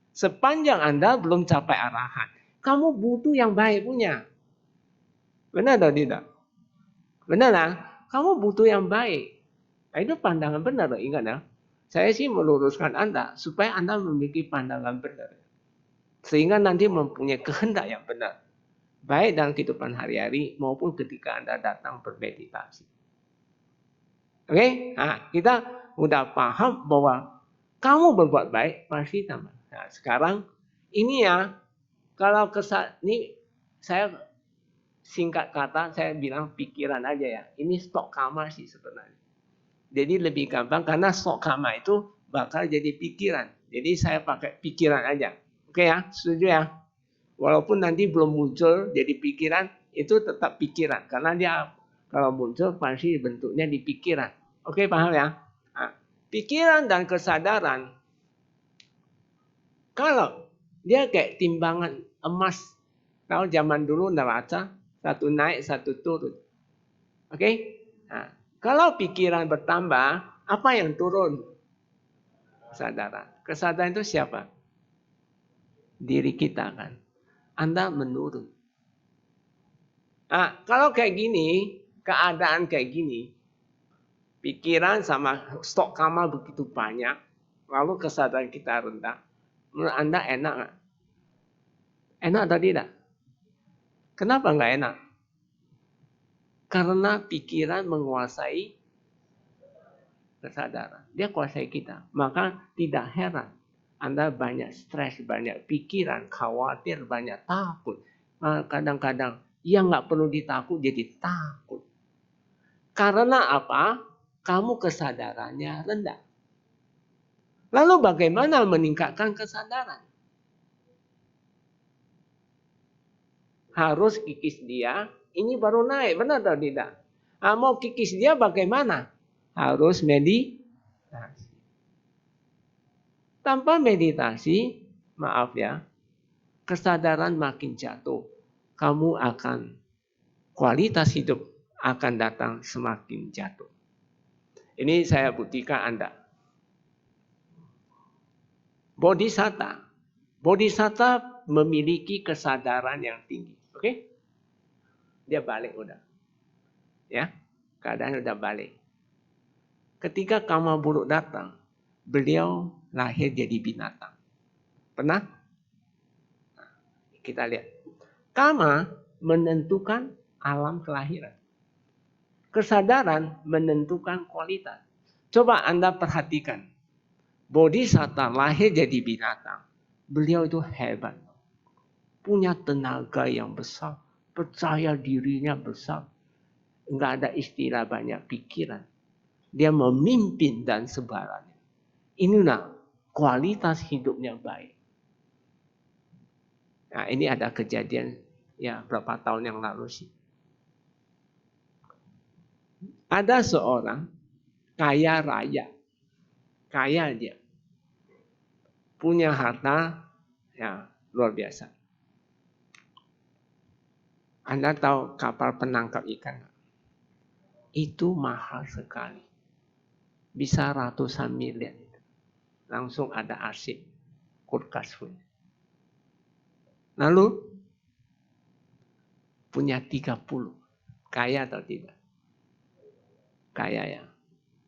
Sepanjang Anda belum capai arahan, kamu butuh yang baik punya. Benar atau tidak? Benar lah. Kamu butuh yang baik. Itu pandangan benar, ingat ya. Saya sih meluruskan Anda supaya Anda memiliki pandangan benar. Sehingga nanti mempunyai kehendak yang benar. Baik dalam kehidupan hari-hari maupun ketika Anda datang bermeditasi. Oke? Kita udah paham bahwa kamu berbuat baik pasti tambah. Sekarang ini ya, kalau ini saya singkat kata saya bilang pikiran aja ya. Ini stok karma sih sebenarnya. Jadi lebih gampang karena stok karma itu bakal jadi pikiran. Jadi saya pakai pikiran aja. Oke ya, setuju ya? Walaupun nanti belum muncul jadi pikiran, itu tetap pikiran. Karena dia kalau muncul pasti bentuknya di pikiran. Oke, paham ya? Pikiran dan kesadaran, kalau dia kayak timbangan emas. Kalau zaman dulu neraca, satu naik, satu turun. Oke? Kalau pikiran bertambah, apa yang turun? Kesadaran. Kesadaran itu siapa? Diri kita kan. Anda menurun. Kalau kayak gini, keadaan kayak gini, pikiran sama stok karma begitu banyak, lalu kesadaran kita rendah, menurut Anda enak nggak? Enak atau tidak? Kenapa nggak enak? Karena pikiran menguasai kesadaran. Dia kuasai kita. Maka tidak heran Anda banyak stres, banyak pikiran, khawatir, banyak takut. Kadang-kadang yang nggak perlu ditakut jadi takut. Karena apa? Kamu kesadarannya rendah. Lalu bagaimana meningkatkan kesadaran? Harus kikis dia, ini baru naik, benar atau tidak? Mau kikis dia bagaimana? Harus meditasi. Tanpa meditasi, maaf ya, kesadaran makin jatuh. Kamu akan, kualitas hidup akan datang semakin jatuh. Ini saya buktikan Anda. Bodhisatta. Bodhisatta memiliki kesadaran yang tinggi. Oke? Dia balik udah. Ya, keadaan udah balik. Ketika karma buruk datang, beliau lahir jadi binatang. Pernah? Kita lihat. Karma menentukan alam kelahiran. Kesadaran menentukan kualitas. Coba Anda perhatikan. Bodhisatta lahir jadi binatang. Beliau itu hebat. Punya tenaga yang besar. Percaya dirinya besar. Enggak ada istilah banyak pikiran. Dia memimpin dan sebarannya. Inilah kualitas hidupnya baik. Nah, ini ada kejadian ya berapa tahun yang lalu sih. Ada seorang kaya raya. Kaya dia. Punya harta ya luar biasa. Anda tahu kapal penangkap ikan? Itu mahal sekali. Bisa ratusan miliar. Langsung ada arsip. Kulkas pun. Lalu punya 30. Kaya atau tidak? Kaya ya.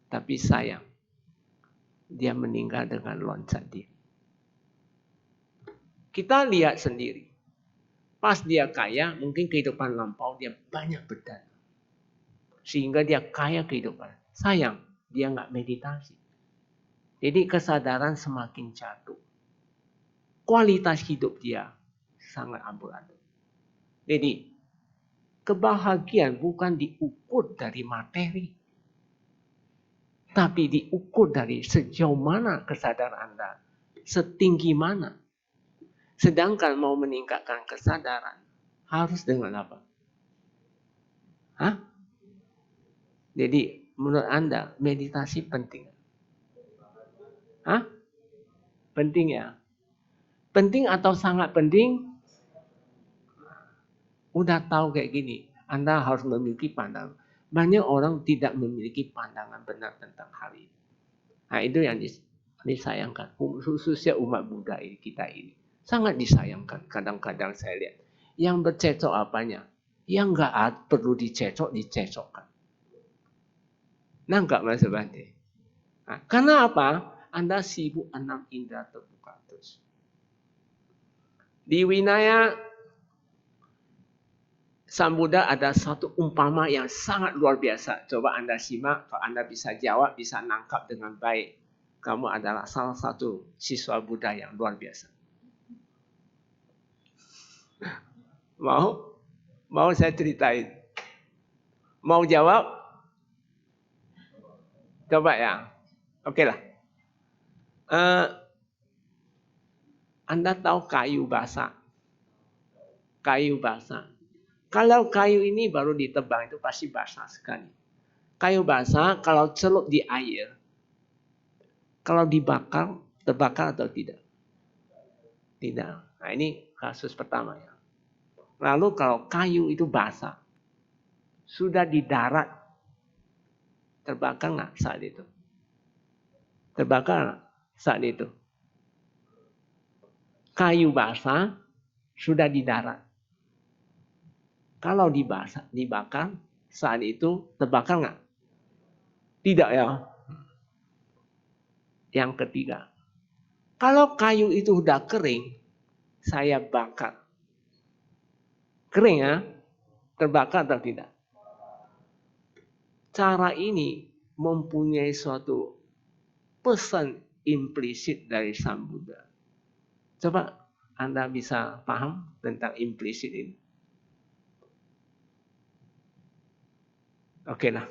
Tapi sayang. Dia meninggal dengan loncat diri. Kita lihat sendiri. Pas dia kaya, mungkin kehidupan lampau dia banyak berdana. Sehingga dia kaya kehidupan. Sayang, dia nggak meditasi. Jadi kesadaran semakin jatuh. Kualitas hidup dia sangat amburadul. Jadi kebahagiaan bukan diukur dari materi. Tapi diukur dari sejauh mana kesadaran Anda. Setinggi mana. Sedangkan mau meningkatkan kesadaran. Harus dengan apa? Hah? Jadi menurut Anda meditasi penting? Hah? Penting ya? Penting atau sangat penting? Udah tahu kayak gini. Anda harus memiliki pandangan. Banyak orang tidak memiliki pandangan benar tentang hal ini. Nah itu yang disayangkan. Khususnya umat Buddha kita ini. Sangat disayangkan. Kadang-kadang saya lihat. Yang bercecok apanya? Yang nggak perlu dicecokkan. Nangkap Mas Bante. Nah, karena apa? Anda sibuk 6 indera terbuka terus. Di Winaya Sang Buddha ada satu umpama yang sangat luar biasa. Coba Anda simak, kalau Anda bisa jawab, bisa nangkap dengan baik. Kamu adalah salah satu siswa Buddha yang luar biasa. Mau saya ceritain? Mau jawab? Coba ya. Oke lah. Anda tahu kayu basah? Kayu basah. Kalau kayu ini baru ditebang itu pasti basah sekali. Kayu basah kalau celup di air, kalau dibakar, terbakar atau tidak? Tidak. Nah ini kasus pertama ya. Lalu kalau kayu itu basah, sudah di darat, terbakar nggak saat itu? Terbakar nggak saat itu? Kayu basah sudah di darat. Kalau dibakar saat itu terbakar nggak? Tidak ya. Yang ketiga, kalau kayu itu sudah kering, saya bakar. Kering ya? Terbakar atau tidak? Cara ini mempunyai suatu pesan implisit dari Sang Buddha. Coba Anda bisa paham tentang implisit ini? Oke lah,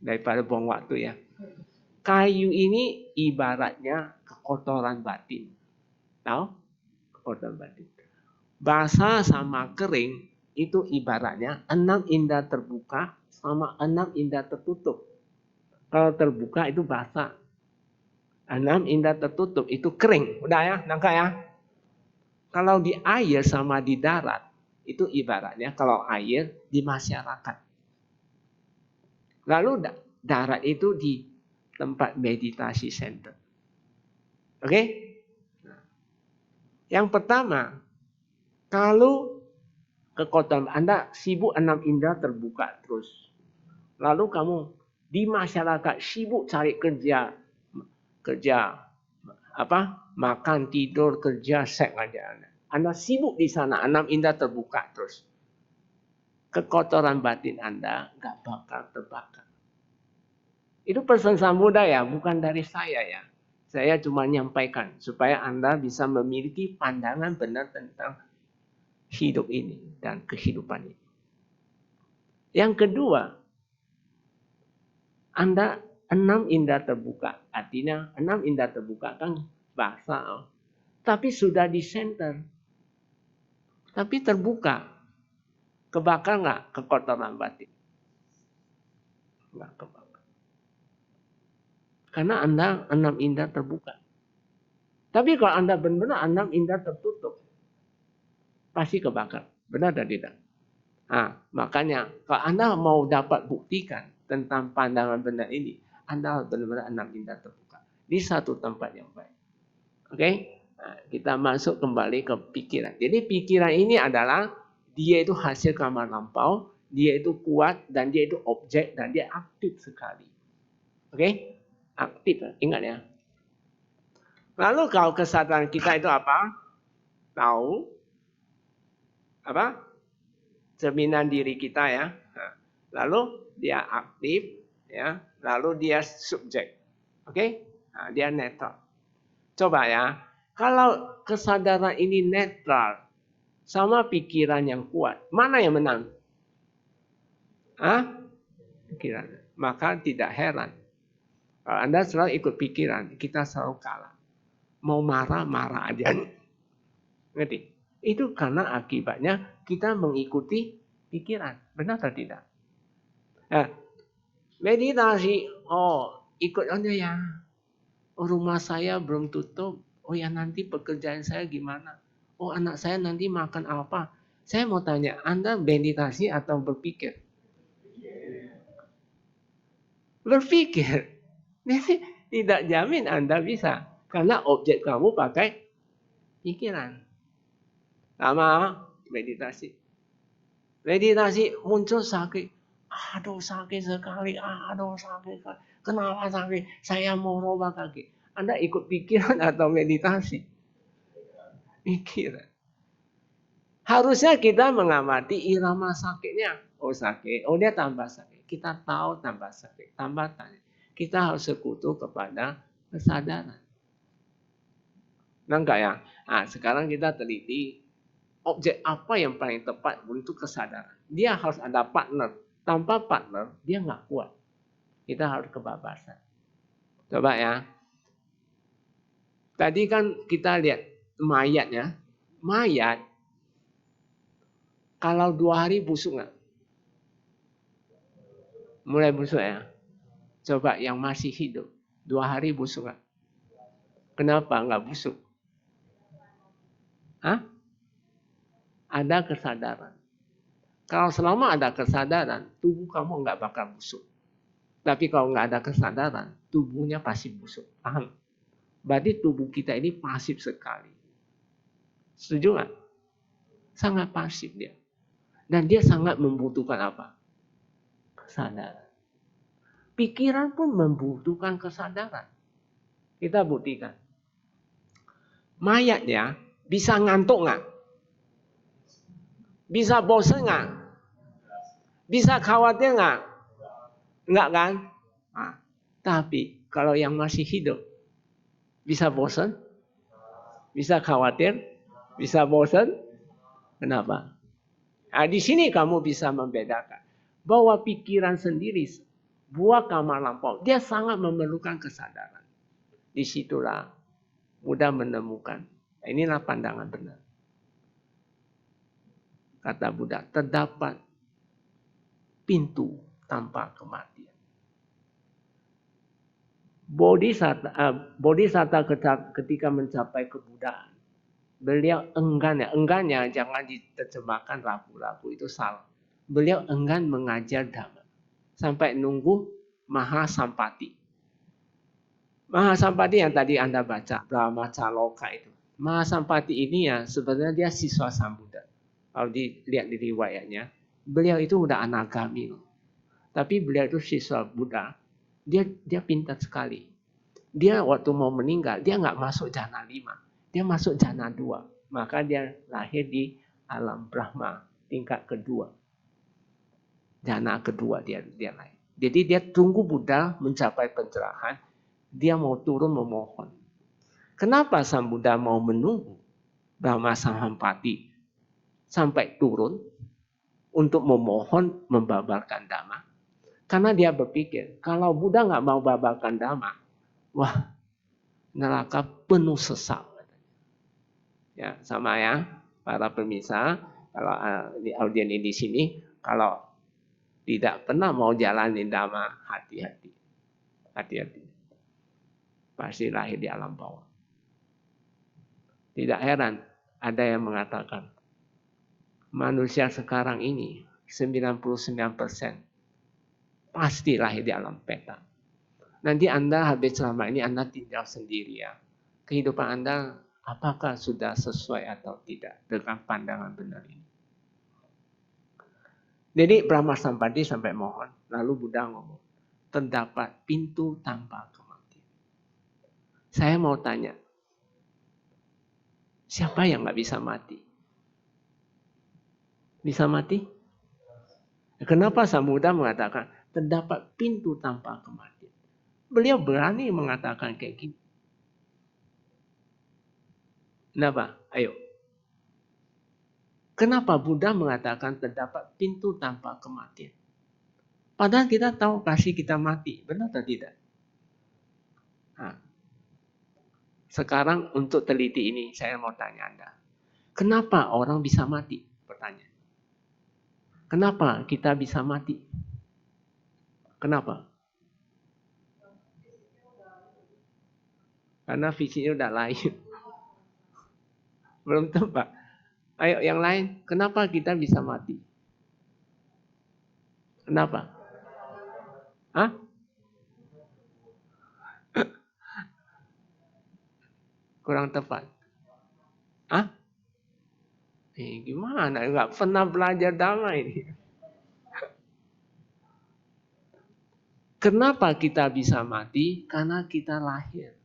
daripada buang waktu ya. Kayu ini ibaratnya kekotoran batin. Tahu? Kekotoran batin. Basah sama kering itu ibaratnya 6 indera terbuka sama 6 indera tertutup. Kalau terbuka itu basah. 6 indera tertutup itu kering. Udah ya, nangka ya. Kalau di air sama di darat, itu ibaratnya kalau air di masyarakat. Lalu darat itu di tempat meditasi center. Oke? Yang pertama, kalau kekotoran Anda sibuk 6 indera terbuka terus. Lalu kamu di masyarakat sibuk cari kerja makan, tidur, kerja, seks aja. Anda sibuk di sana, 6 indera terbuka terus. Kekotoran batin Anda nggak bakal terbakar. Itu pesan Sang Buddha ya, bukan dari saya ya. Saya cuma nyampaikan supaya Anda bisa memiliki pandangan benar tentang hidup ini dan kehidupan ini. Yang kedua, Anda 6 indera terbuka. Artinya 6 indera terbuka kan bahasa. Tapi sudah di center. Tapi terbuka. Kebakar nggak kekotoran batin? Nggak kebakar. Karena Anda 6 indera terbuka. Tapi kalau Anda benar-benar 6 indera tertutup, pasti kebakar. Benar atau tidak? Nah, makanya kalau Anda mau dapat buktikan tentang pandangan benar ini, Anda harus benar-benar 6 indera terbuka. Di satu tempat yang baik. Oke? Nah, kita masuk kembali ke pikiran. Jadi pikiran ini adalah dia itu hasil kamar lampau, dia itu kuat, dan dia itu objek, dan dia aktif sekali. Oke? Aktif, ingat ya. Lalu kalau kesadaran kita itu apa? Tahu. Apa? Cerminan diri kita ya. Lalu dia aktif, ya. Lalu dia subjek. Oke? Nah, dia netral. Coba ya. Kalau kesadaran ini netral sama pikiran yang kuat, mana yang menang? Pikiran. Maka tidak heran. Kalau Anda selalu ikut pikiran, kita selalu kalah. Mau marah, marah aja. Ngerti? Itu karena akibatnya kita mengikuti pikiran. Benar atau tidak? Nah, meditasi, ikut aja ya. Rumah saya belum tutup. Oh ya, nanti pekerjaan saya gimana? Oh, anak saya nanti makan apa? Saya mau tanya, Anda meditasi atau berpikir? Berpikir. Jadi tidak jamin Anda bisa. Karena objek kamu pakai pikiran. Sama meditasi. Meditasi muncul sakit. Aduh sakit sekali. Aduh sakit sekali. Kenapa sakit? Saya mau robah kaki. Anda ikut pikiran atau meditasi? Pikiran. Harusnya kita mengamati irama sakitnya. Oh sakit. Oh dia tambah sakit. Kita tahu tambah sakit. Tambah tanya. Kita harus sekutu kepada kesadaran. Nah enggak ya? Nah, sekarang kita teliti objek apa yang paling tepat untuk kesadaran. Dia harus ada partner. Tanpa partner, dia nggak kuat. Kita harus kebablasan. Coba ya. Tadi kan kita lihat mayat ya. Mayat, kalau 2 hari busuk nggak? Mulai busuk ya. Coba yang masih hidup, 2 hari busuk nggak? Kenapa nggak busuk? Ada kesadaran. Kalau selama ada kesadaran, tubuh kamu nggak bakal busuk. Tapi kalau nggak ada kesadaran, tubuhnya pasti busuk. Paham? Berarti tubuh kita ini pasif sekali. Setuju nggak? Sangat pasif dia. Dan dia sangat membutuhkan apa? Kesadaran. Pikiran pun membutuhkan kesadaran. Kita buktikan. Mayat ya, bisa ngantuk nggak? Bisa bosan nggak? Bisa khawatir nggak? Enggak kan? Nah, tapi kalau yang masih hidup, bisa bosan? Bisa khawatir? Bisa bosan? Kenapa? Nah, di sini kamu bisa membedakan bahwa pikiran sendiri buah kamar lampau, dia sangat memerlukan kesadaran. Disitulah mudah menemukan. Inilah pandangan benar. Kata Buddha, terdapat pintu tanpa kematian. Bodhisatta ketika mencapai kebuddhaan, beliau enggannya jangan diterjemahkan ragu-ragu, itu salah. Beliau enggan mengajar dhamma sampai nunggu Mahasampati. Mahasampati yang tadi Anda baca, Brahmacaloka itu. Mahasampati ini ya sebenarnya dia siswa Sang Buddha. Kalau dilihat di riwayatnya, beliau itu udah anagami. Tapi beliau itu siswa Buddha. Dia pintar sekali. Dia waktu mau meninggal, dia nggak masuk jana 5. Dia masuk jana 2. Maka dia lahir di alam Brahma tingkat kedua. Jana kedua dia lahir. Jadi dia tunggu Buddha mencapai pencerahan. Dia mau turun memohon. Kenapa Sang Buddha mau menunggu Brahma Sahampati sampai turun untuk memohon membabarkan Dhamma? Karena dia berpikir, kalau Buddha nggak mau babarkan Dhamma, wah, neraka penuh sesat. Ya, sama ya, para pemirsa, kalau di audien di sini, kalau tidak pernah mau jalanin Dhamma, hati-hati. Hati-hati. Pasti lahir di alam bawah. Tidak heran, ada yang mengatakan, manusia sekarang ini, 99% pasti lahir di alam peta. Nanti Anda habis selama ini Anda tinggal sendiri ya. Kehidupan Anda apakah sudah sesuai atau tidak dengan pandangan benar ini. Jadi Brahma Sampati sampai mohon, lalu Buddha ngomong, terdapat pintu tanpa kematian. Saya mau tanya, siapa yang nggak bisa mati? Bisa mati? Kenapa Sang Buddha mengatakan terdapat pintu tanpa kematian? Beliau berani mengatakan kayak gini. Kenapa? Ayo. Kenapa Buddha mengatakan terdapat pintu tanpa kematian? Padahal kita tahu pasti kita mati. Benar atau tidak? Nah, sekarang untuk teliti ini saya mau tanya Anda. Kenapa orang bisa mati? Pertanyaan. Kenapa kita bisa mati? Kenapa? Karena fisiknya udah lain. Belum tepat. Ayo yang lain, kenapa kita bisa mati? Kenapa? Hah? Kurang tepat. Hah? Gimana? Enggak pernah belajar Dhamma ini. Kenapa kita bisa mati? Karena kita lahir.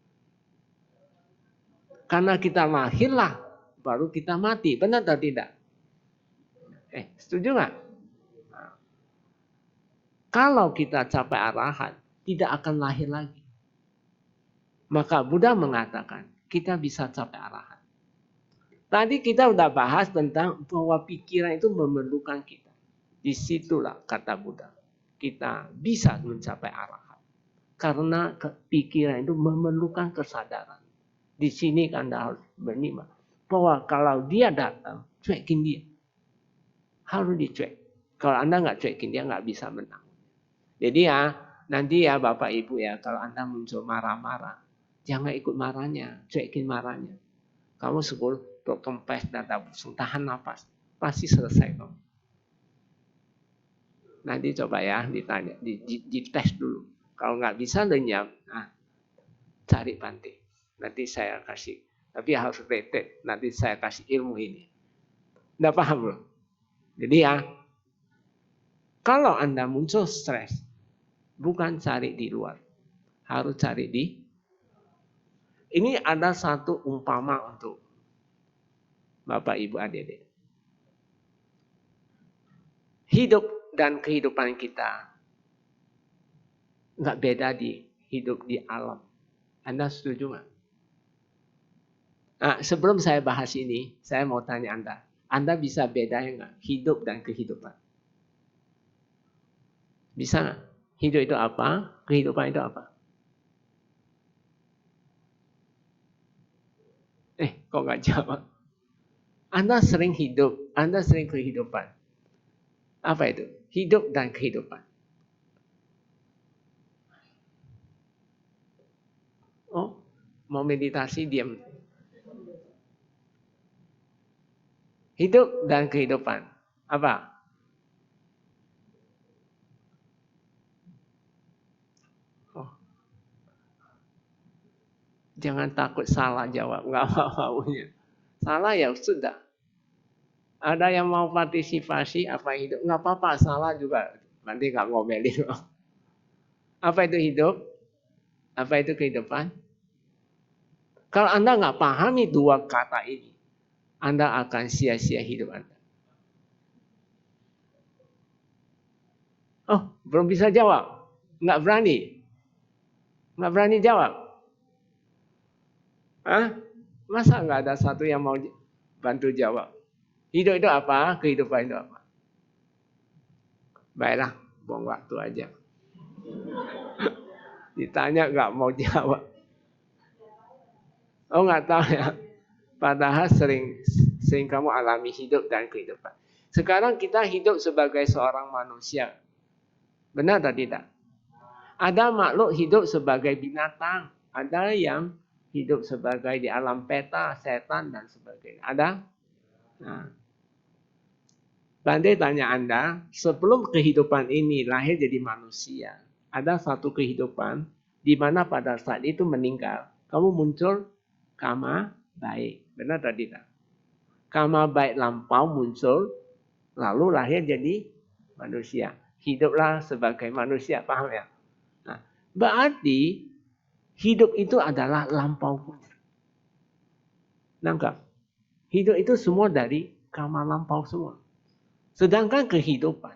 Karena kita lahirlah, baru kita mati. Benar atau tidak? Setuju nggak? Kalau kita capai arahat, tidak akan lahir lagi. Maka Buddha mengatakan, kita bisa capai arahat. Tadi kita udah bahas tentang bahwa pikiran itu memerlukan kita. Disitulah kata Buddha, kita bisa mencapai arahat. Karena pikiran itu memerlukan kesadaran. Di sini Anda harus berniat bahwa kalau dia datang, cuekin dia. Harus dicuek. Kalau Anda nggak cuekin dia, nggak bisa menang. Jadi ya, nanti ya Bapak Ibu ya, kalau Anda muncul marah-marah, jangan ikut marahnya, cuekin marahnya. Kamu 10 kempes dada busung, tahan nafas, pasti selesai kamu. Nanti coba ya ditanya, dites dulu. Kalau nggak bisa lenyap, nah, cari pantai. Nanti saya kasih, tapi harus rete. Nanti saya kasih ilmu ini. Nggak paham loh. Jadi ya, kalau Anda muncul stres, bukan cari di luar, harus cari di. Ini ada satu umpama untuk Bapak Ibu adik-adik. Hidup dan kehidupan kita nggak beda di hidup di alam. Anda setuju nggak? Nah, sebelum saya bahas ini, saya mau tanya Anda. Anda bisa bedain nggak hidup dan kehidupan? Bisa nggak? Hidup itu apa? Kehidupan itu apa? Kok nggak jawab? Anda sering hidup, Anda sering kehidupan. Apa itu? Hidup dan kehidupan. Oh, mau meditasi diam. Hidup dan kehidupan. Apa? Oh. Jangan takut salah jawab, nggak mau-maunya. Salah ya sudah. Ada yang mau partisipasi apa hidup? Nggak apa-apa, salah juga. Nanti nggak ngomelin. Apa itu hidup? Apa itu kehidupan? Kalau Anda nggak pahami dua kata ini, Anda akan sia-sia hidup Anda. Oh, belum bisa jawab. Nggak berani. Nggak berani jawab. Hah? Masa nggak ada satu yang mau bantu jawab? Hidup itu apa? Kehidupan itu apa? Baiklah, buang waktu aja. Ditanya nggak mau jawab. Oh nggak tahu ya. Padahal sering kamu alami hidup dan kehidupan. Sekarang kita hidup sebagai seorang manusia. Benar atau tidak? Ada makhluk hidup sebagai binatang. Ada yang hidup sebagai di alam peta, setan dan sebagainya. Ada? Nah, Bande tanya Anda, sebelum kehidupan ini lahir jadi manusia, ada satu kehidupan di mana pada saat itu meninggal, kamu muncul kama baik. Benar atau tidak? Kama baik lampau muncul, lalu lahir jadi manusia. Hiduplah sebagai manusia, paham ya? Nah, berarti hidup itu adalah lampau punya. Nangkap? Hidup itu semua dari kama lampau semua. Sedangkan kehidupan.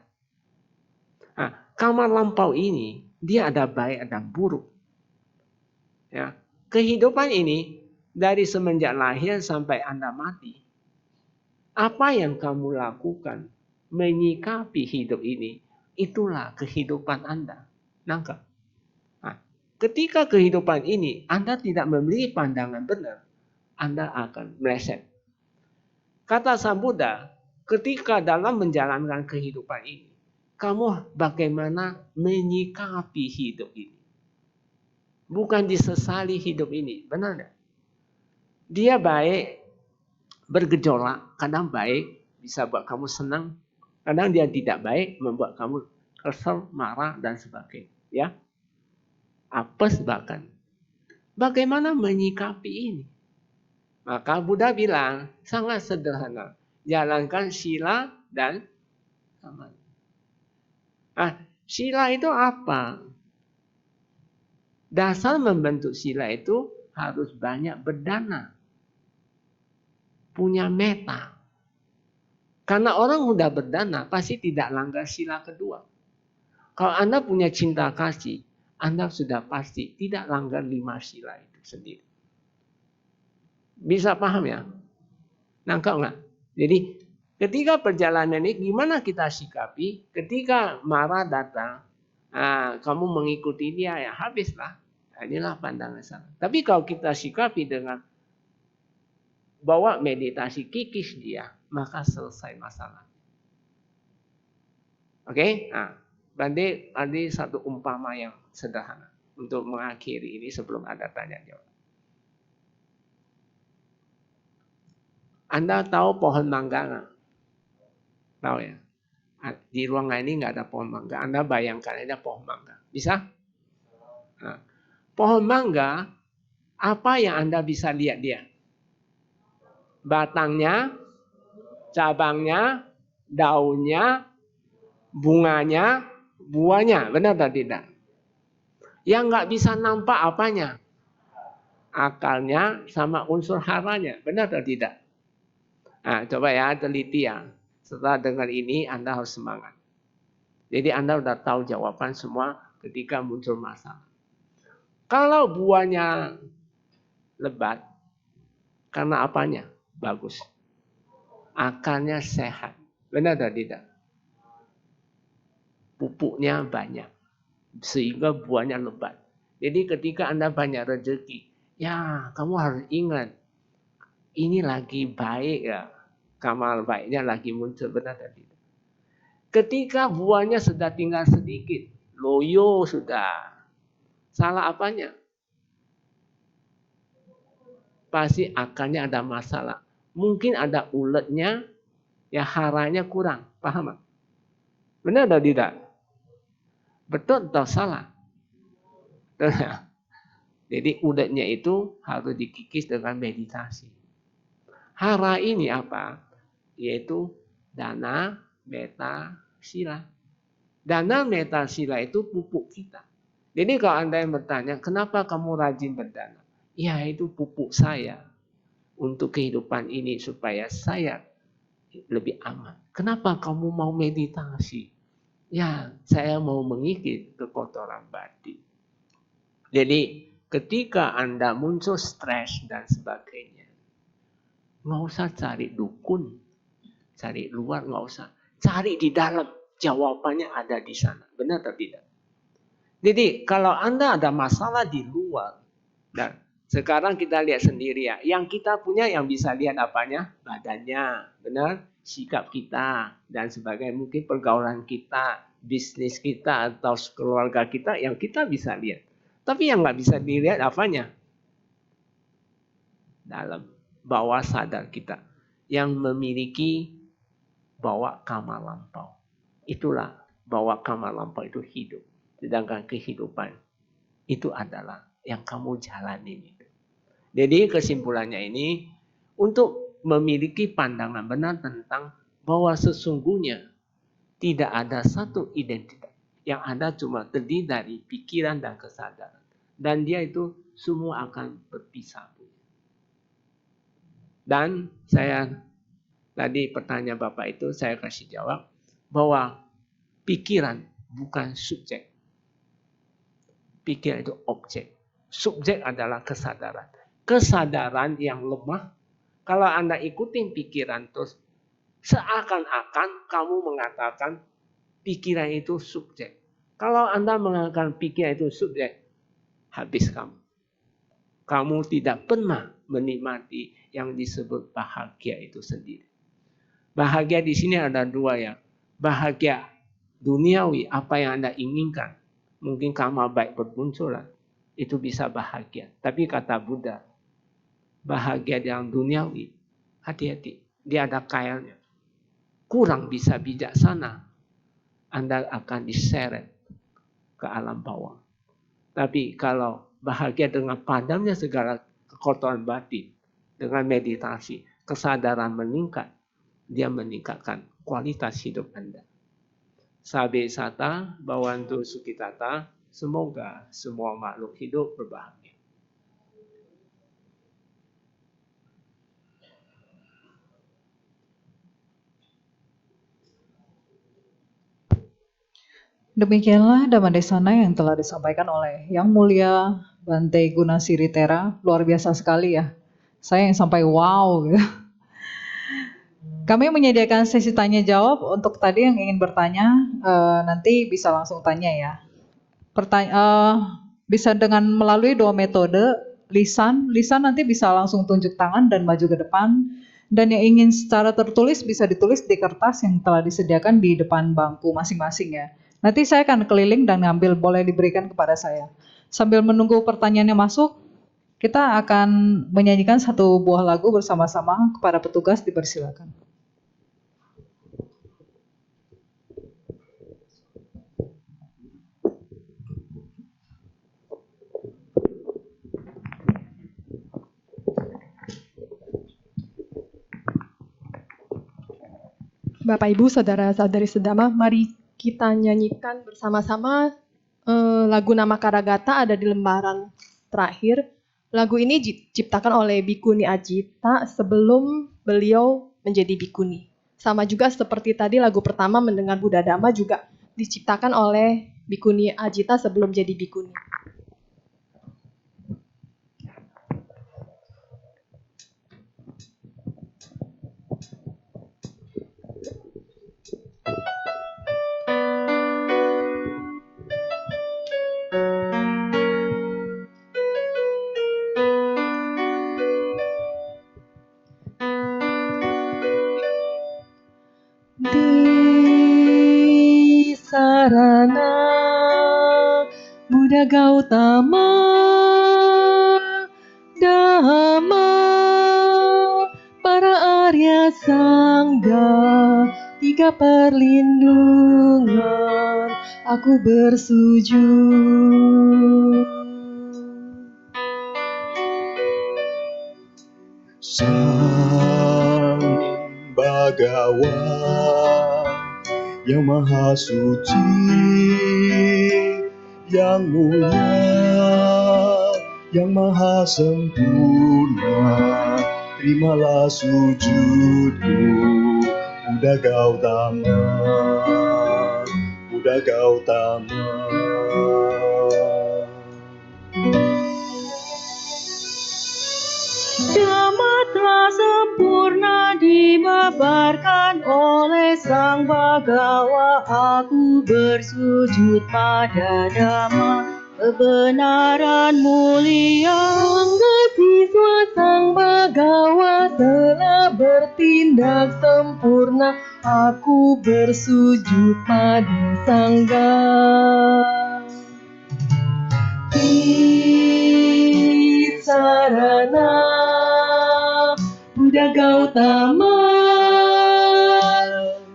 Nah, kama lampau ini, dia ada baik, ada buruk. Ya. Kehidupan ini, dari semenjak lahir sampai Anda mati, apa yang kamu lakukan menyikapi hidup ini, itulah kehidupan Anda. Nangkap? Nah, ketika kehidupan ini Anda tidak memiliki pandangan benar, Anda akan meleset. Kata Sang Buddha, ketika dalam menjalankan kehidupan ini, kamu bagaimana menyikapi hidup ini. Bukan disesali hidup ini, benar tidak? Dia baik, bergejolak, kadang baik, bisa buat kamu senang, kadang dia tidak baik, membuat kamu kesel, marah, dan sebagainya. Ya, apes bahkan. Bagaimana menyikapi ini? Maka Buddha bilang, sangat sederhana. Jalankan sila dan samadhi. Sila itu apa? Dasar membentuk sila itu harus banyak berdana. Punya meta. Karena orang mudah berdana, pasti tidak langgar sila kedua. Kalau Anda punya cinta kasih, Anda sudah pasti tidak langgar 5 sila itu sendiri. Bisa paham ya? Nangkap nggak? Jadi ketika perjalanan ini gimana kita sikapi? Ketika marah datang, kamu mengikuti dia ya habislah. Inilah pandangan saya. Tapi kalau kita sikapi dengan bawa meditasi kikis dia, maka selesai masalah. Oke? Nah, Bande ada satu umpama yang sederhana untuk mengakhiri ini sebelum ada tanya jawab. Anda tahu pohon mangga nggak? Tahu ya? Di ruangan ini nggak ada pohon mangga. Anda bayangkan ada pohon mangga. Bisa? Nah, pohon mangga, apa yang Anda bisa lihat dia? Batangnya, cabangnya, daunnya, bunganya, buahnya. Benar atau tidak? Yang nggak bisa nampak apanya? Akalnya sama unsur haranya. Benar atau tidak? Nah, coba ya, teliti ya. Setelah dengar ini, Anda harus semangat. Jadi Anda sudah tahu jawaban semua ketika muncul masalah. Kalau buahnya lebat, karena apanya? Bagus. Akarnya sehat. Benar atau tidak? Pupuknya banyak. Sehingga buahnya lebat. Jadi ketika Anda banyak rezeki, ya kamu harus ingat, ini lagi baik ya. Kamal baiknya lagi muncul, benar atau tidak? Ketika buahnya sudah tinggal sedikit, loyo sudah. Salah apanya? Pasti akarnya ada masalah. Mungkin ada uletnya, ya haranya kurang. Paham? Benar atau tidak? Betul atau salah? Jadi uletnya itu harus dikikis dengan meditasi. Hara ini apa? Yaitu dana, meta, sila. Dana, meta, sila itu pupuk kita. Jadi kalau Anda yang bertanya, kenapa kamu rajin berdana? Ya itu pupuk saya untuk kehidupan ini supaya saya lebih aman. Kenapa kamu mau meditasi? Ya, saya mau mengikis kekotoran batin. Jadi ketika Anda muncul stres dan sebagainya, nggak usah cari dukun, cari luar nggak usah, cari di dalam, jawabannya ada di sana, benar atau tidak? Jadi kalau Anda ada masalah di luar, dan sekarang kita lihat sendiri ya, yang kita punya yang bisa lihat apanya? Badannya, benar? Sikap kita dan sebagainya, mungkin pergaulan kita, bisnis kita atau keluarga kita yang kita bisa lihat. Tapi yang nggak bisa dilihat apanya? Dalam bawah sadar kita yang memiliki bawa kamar lampau. Itulah bawa kamar lampau itu hidup. Sedangkan kehidupan itu adalah yang kamu jalani. Jadi kesimpulannya ini untuk memiliki pandangan benar tentang bahwa sesungguhnya tidak ada satu identitas. Yang ada cuma terdiri dari pikiran dan kesadaran. Dan dia itu semua akan berpisah. Dan saya tadi pertanyaan Bapak itu saya kasih jawab bahwa pikiran bukan subjek. Pikiran itu objek. Subjek adalah kesadaran. Kesadaran yang lemah, kalau Anda ikutin pikiran terus, seakan-akan kamu mengatakan pikiran itu subjek. Kalau Anda mengatakan pikiran itu subjek, habis kamu. Kamu tidak pernah menikmati yang disebut bahagia itu sendiri. Bahagia di sini ada dua ya. Bahagia duniawi, apa yang Anda inginkan. Mungkin kamu baik bermunculan. Itu bisa bahagia. Tapi kata Buddha, bahagia yang duniawi, hati-hati. Dia ada kailnya. Kurang bisa bijaksana. Anda akan diseret ke alam bawah. Tapi kalau bahagia dengan padamnya segala kekotoran batin, dengan meditasi, kesadaran meningkat, dia meningkatkan kualitas hidup Anda. Sabe sata, bawantu sukitata, semoga semua makhluk hidup berbahagia. Demikianlah Dhammadesana yang telah disampaikan oleh Yang Mulia Bante Gunasiri Tera. Luar biasa sekali ya. Saya yang sampai wow gitu. Kami menyediakan sesi tanya jawab untuk tadi yang ingin bertanya, nanti bisa langsung tanya ya. Bisa dengan melalui dua metode, lisan nanti bisa langsung tunjuk tangan dan maju ke depan. Dan yang ingin secara tertulis bisa ditulis di kertas yang telah disediakan di depan bangku masing-masing ya. Nanti saya akan keliling dan ngambil, boleh diberikan kepada saya. Sambil menunggu pertanyaannya masuk, kita akan menyanyikan satu buah lagu bersama-sama. Kepada petugas dipersilakan. Bapak Ibu, saudara-saudari sedama, mari kita nyanyikan bersama-sama lagu Nama Karagata ada di lembaran terakhir. Lagu ini diciptakan oleh Bikuni Ajita sebelum beliau menjadi bikuni. Sama juga seperti tadi lagu pertama Mendengar Buddha Dhamma juga diciptakan oleh Bikuni Ajita sebelum jadi bikuni. Di sarana Buddha Gautama Dhamma para Arya Sangga, tiga perlindungan aku bersujud. Sang Bhagawan yang maha suci, yang mulia, yang maha sempurna, terimalah sujudku, Buddha Gautama, Buddha Gautama. dibabarkan oleh Sang Bagawa. Aku bersujud pada Dhamma, kebenaran mulia. Sangga siswa Sang Bagawa telah bertindak sempurna. Aku bersujud pada Sangga. Sarana Buddha Gautama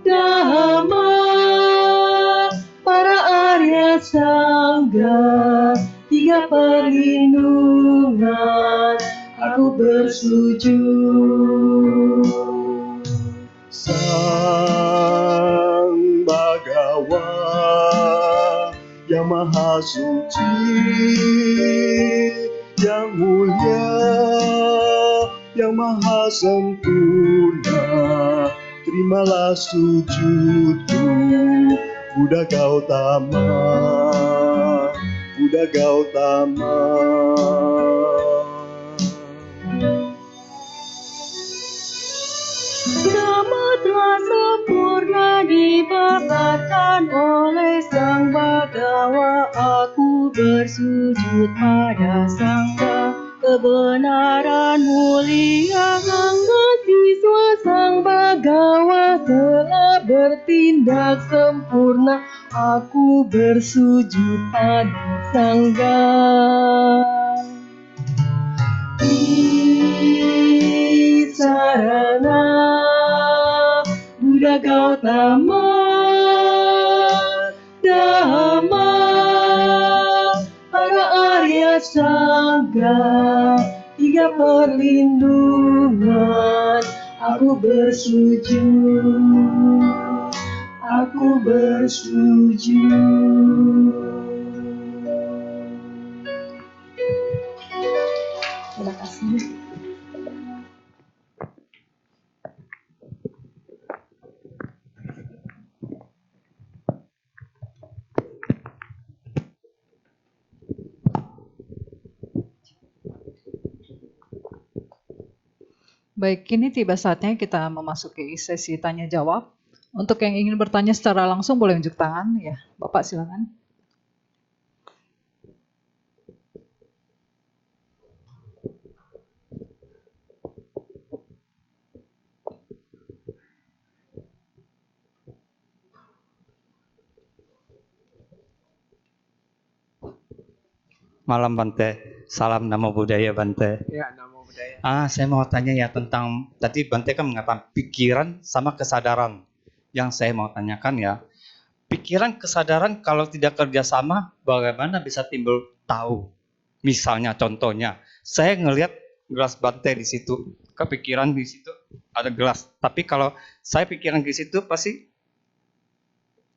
Dhamma para Arya Sangga, tiga perlindungan aku bersujud. Sang Bagawa yang maha suci, yang mulia, yang maha sempurna, terimalah sujudku, Buddha Gautama, Buddha Gautama. Dhamma telah sempurna dibabarkan oleh Sang Bagawa. Aku bersujud pada Sangga, kebenaran mulia. Sangga siswa Sang Bagawa telah bertindak sempurna. Aku bersujud pada Sangga. Sarana Buddha Gautama Dhamma para Arya Sangga, tiga perlindungan aku bersujud. Aku bersujud. Terima kasih. Baik, kini tiba saatnya kita memasuki sesi tanya jawab. Untuk yang ingin bertanya secara langsung boleh unjuk tangan ya. Bapak silakan. Malam Bante, salam Namo Buddhaya Bante. Ya, Namo Buddhaya. Saya mau tanya ya tentang, tadi Bante kan mengatakan pikiran sama kesadaran. Yang saya mau tanyakan ya, pikiran kesadaran kalau tidak kerjasama, bagaimana bisa timbul tahu? Misalnya contohnya, saya ngelihat gelas Bante di situ, kepikiran di situ ada gelas. Tapi kalau saya pikiran di situ pasti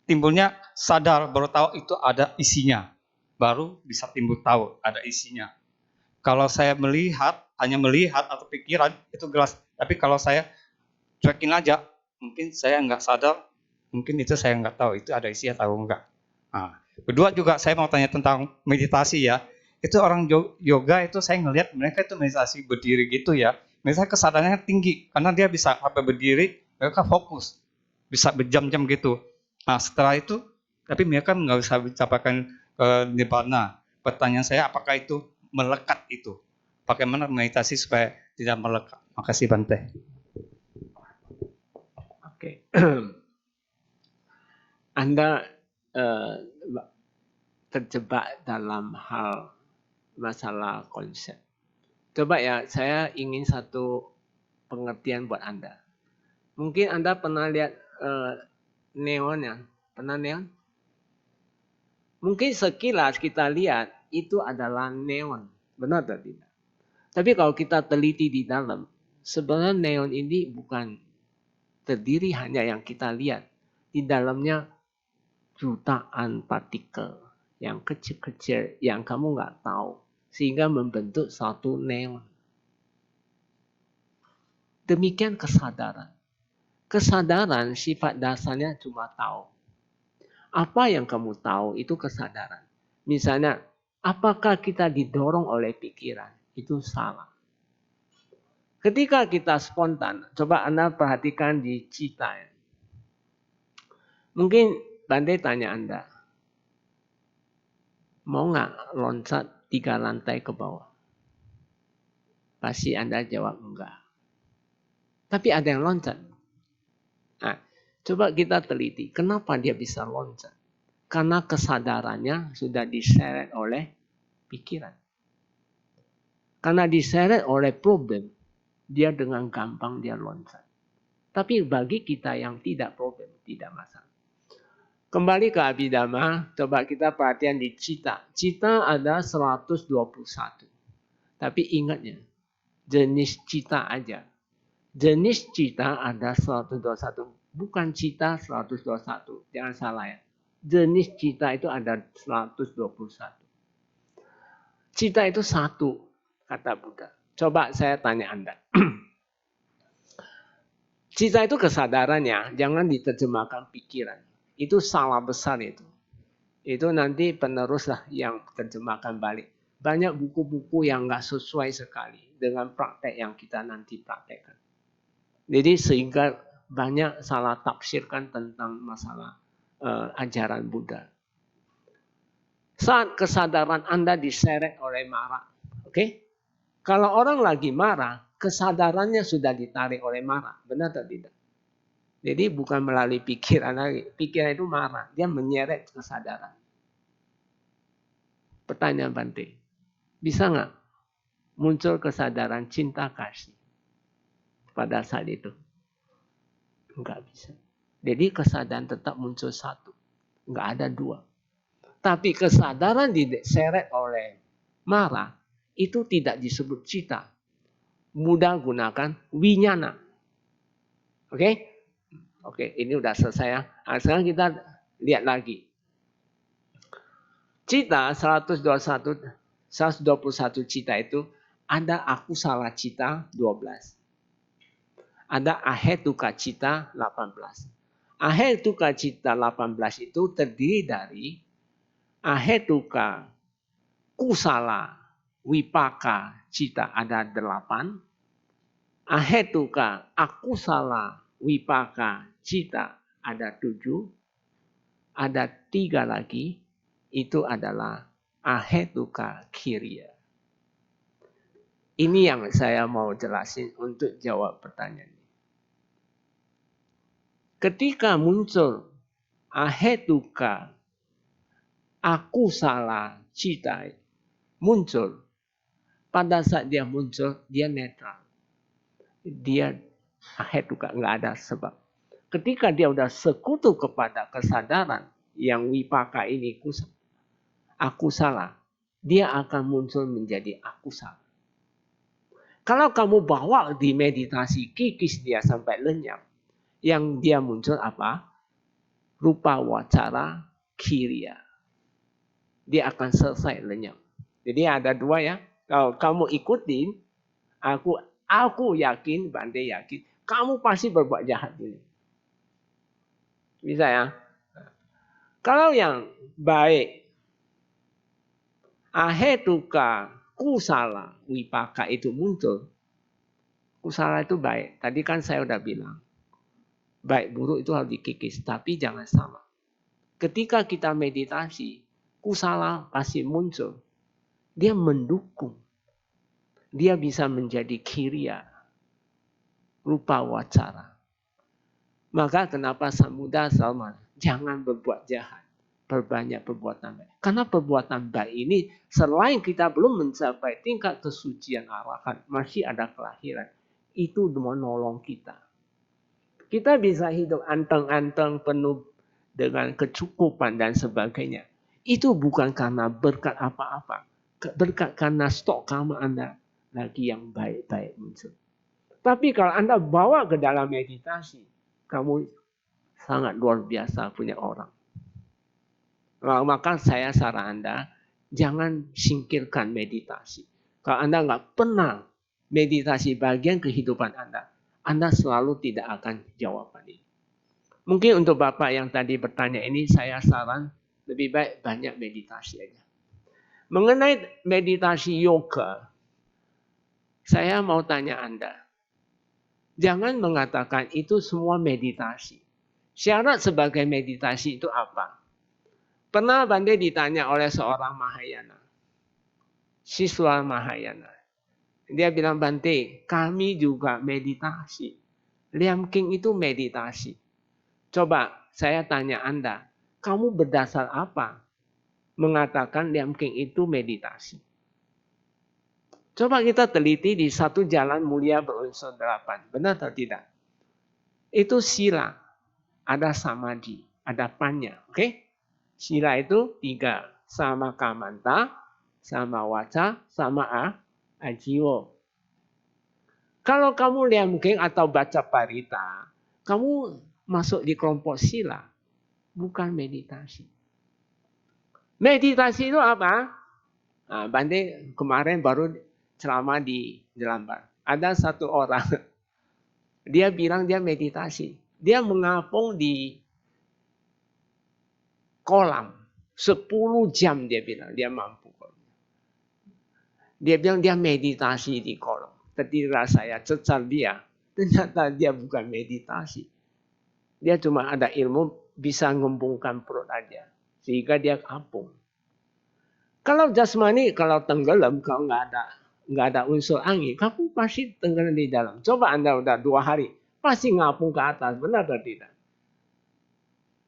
timbulnya sadar, baru tahu itu ada isinya. Baru bisa timbul tahu ada isinya. Kalau saya melihat, hanya melihat atau pikiran itu gelas. Tapi kalau saya cuekin aja, mungkin saya nggak sadar, mungkin itu saya nggak tahu itu ada isi atau enggak. Nah, kedua juga saya mau tanya tentang meditasi ya. Itu orang yoga itu saya ngelihat mereka itu meditasi berdiri gitu ya. Misalnya kesadarannya tinggi karena dia bisa apa berdiri, mereka fokus, bisa berjam-jam gitu. Nah setelah itu, tapi mereka nggak bisa mencapai nirvana. Pertanyaan saya, apakah itu melekat itu? Bagaimana meditasi supaya tidak melekat? Makasih Bante. Oke. Anda terjebak dalam hal masalah konsep. Coba ya, saya ingin satu pengertian buat Anda. Mungkin Anda pernah lihat neon ya? Pernah neon? Mungkin sekilas kita lihat itu adalah neon. Benar atau tidak? Tapi kalau kita teliti di dalam, sebenarnya neon ini bukan terdiri hanya yang kita lihat. Di dalamnya jutaan partikel yang kecil-kecil yang kamu nggak tahu. Sehingga membentuk satu neon. Demikian kesadaran. Kesadaran sifat dasarnya cuma tahu. Apa yang kamu tahu itu kesadaran. Misalnya, apakah kita didorong oleh pikiran? Itu salah. Ketika kita spontan, coba Anda perhatikan di cita. Mungkin Bante tanya Anda, mau nggak loncat 3 lantai ke bawah? Pasti Anda jawab enggak. Tapi ada yang loncat. Nah, coba kita teliti, kenapa dia bisa loncat? Karena kesadarannya sudah diseret oleh pikiran. Karena diseret oleh problem, dia dengan gampang dia loncat. Tapi bagi kita yang tidak problem, tidak masalah. Kembali ke Abhidhamma, coba kita perhatian di cita. Cita ada 121. Tapi ingatnya, jenis cita aja. Jenis cita ada 121. Bukan cita 121. Jangan salah ya. Jenis cita itu ada 121. Cita itu satu, kata Buddha. Coba saya tanya Anda. Cita itu kesadarannya, jangan diterjemahkan pikiran. Itu salah besar itu. Itu nanti peneruslah yang terjemahkan balik. Banyak buku-buku yang nggak sesuai sekali dengan praktek yang kita nanti praktekkan. Jadi sehingga banyak salah tafsirkan tentang masalah ajaran Buddha. Saat kesadaran Anda diseret oleh marah, oke? Kalau orang lagi marah, kesadarannya sudah ditarik oleh marah, benar atau tidak? Jadi bukan melalui pikiran lagi. Pikiran itu marah, dia menyeret kesadaran. Pertanyaan Bante, bisa nggak muncul kesadaran cinta kasih pada saat itu? Nggak bisa. Jadi kesadaran tetap muncul satu, nggak ada dua. Tapi kesadaran diseret oleh marah itu tidak disebut cita. Mudah gunakan winyana. Oke? Oke, ini udah selesai ya. Nah, sekarang kita lihat lagi. Cita 121 cita itu ada aku salah cita 12. Ada ahetuka cita 18. Ahetuka cita 18 itu terdiri dari ahetuka kusala wipaka cita ada 8. Ahetuka akusala wipaka cita ada 7. Ada 3 lagi. Itu adalah ahetuka kiriya. Ini yang saya mau jelasin untuk jawab pertanyaan ini. Ketika muncul ahetuka aku salah cita muncul, pada saat dia muncul dia netral. Dia ahetuka, nggak ada sebab. Ketika dia udah sekutu kepada kesadaran yang wipaka ini aku salah, dia akan muncul menjadi aku salah. Kalau kamu bawa di meditasi, kikis dia sampai lenyap, yang dia muncul apa? Rupa wacara kiriya. Dia akan selesai lenyap. Jadi ada 2 ya. Kalau kamu ikutin, aku yakin, Bante yakin, kamu pasti berbuat jahat ini. Bisa ya? Kalau yang baik, ahetuka kusala wipaka itu muncul. Kusala itu baik. Tadi kan saya udah bilang. Baik buruk itu harus dikikis. Tapi jangan sama. Ketika kita meditasi, kusala pasti muncul. Dia mendukung. Dia bisa menjadi kiriya. Rupa wacara. Maka kenapa Samudra Salman jangan berbuat jahat. Perbanyak perbuatan baik. Karena perbuatan baik ini selain kita belum mencapai tingkat kesucian arahat, masih ada kelahiran. Itu menolong kita. Kita bisa hidup anteng-anteng penuh dengan kecukupan dan sebagainya. Itu bukan karena berkat apa-apa. Berkat karena stok karma Anda lagi yang baik-baik muncul. Tapi kalau Anda bawa ke dalam meditasi, kamu sangat luar biasa punya orang. Maka saya saran Anda, jangan singkirkan meditasi. Kalau Anda nggak pernah meditasi bagian kehidupan Anda selalu tidak akan jawaban ini. Mungkin untuk Bapak yang tadi bertanya ini, saya saran lebih baik banyak meditasi aja. Mengenai meditasi yoga, saya mau tanya Anda, Jangan mengatakan itu semua meditasi. Syarat sebagai meditasi itu apa? Pernah Bante ditanya oleh seorang Mahayana, siswa Mahayana. Dia bilang, Bante, kami juga meditasi. Liam King itu meditasi. Coba saya tanya Anda, kamu berdasar apa mengatakan Liam King itu meditasi? Coba kita teliti di satu jalan mulia berunsur 8. Benar atau tidak? Itu sila. Ada samadhi. Ada panya. Oke? Sila itu 3. Sama kamanta, sama waca, sama ajiwo. Kalau kamu Liam King atau baca parita, kamu masuk di kelompok sila. Bukan meditasi. Meditasi itu apa? Nah, Bante kemarin baru ceramah di Jelambar. Ada satu orang, dia bilang dia meditasi. Dia mengapung di kolam. 10 jam dia bilang, dia mampu. Dia bilang dia meditasi di kolam. Ketika saya cecar dia, ternyata dia bukan meditasi. Dia cuma ada ilmu bisa ngembungkan perut aja. Sehingga dia apung. Kalau jasmani, kalau tenggelam, kalau nggak ada unsur angin, kamu pasti tenggelam di dalam. Coba Anda udah 2 hari, pasti ngapung ke atas, benar atau tidak?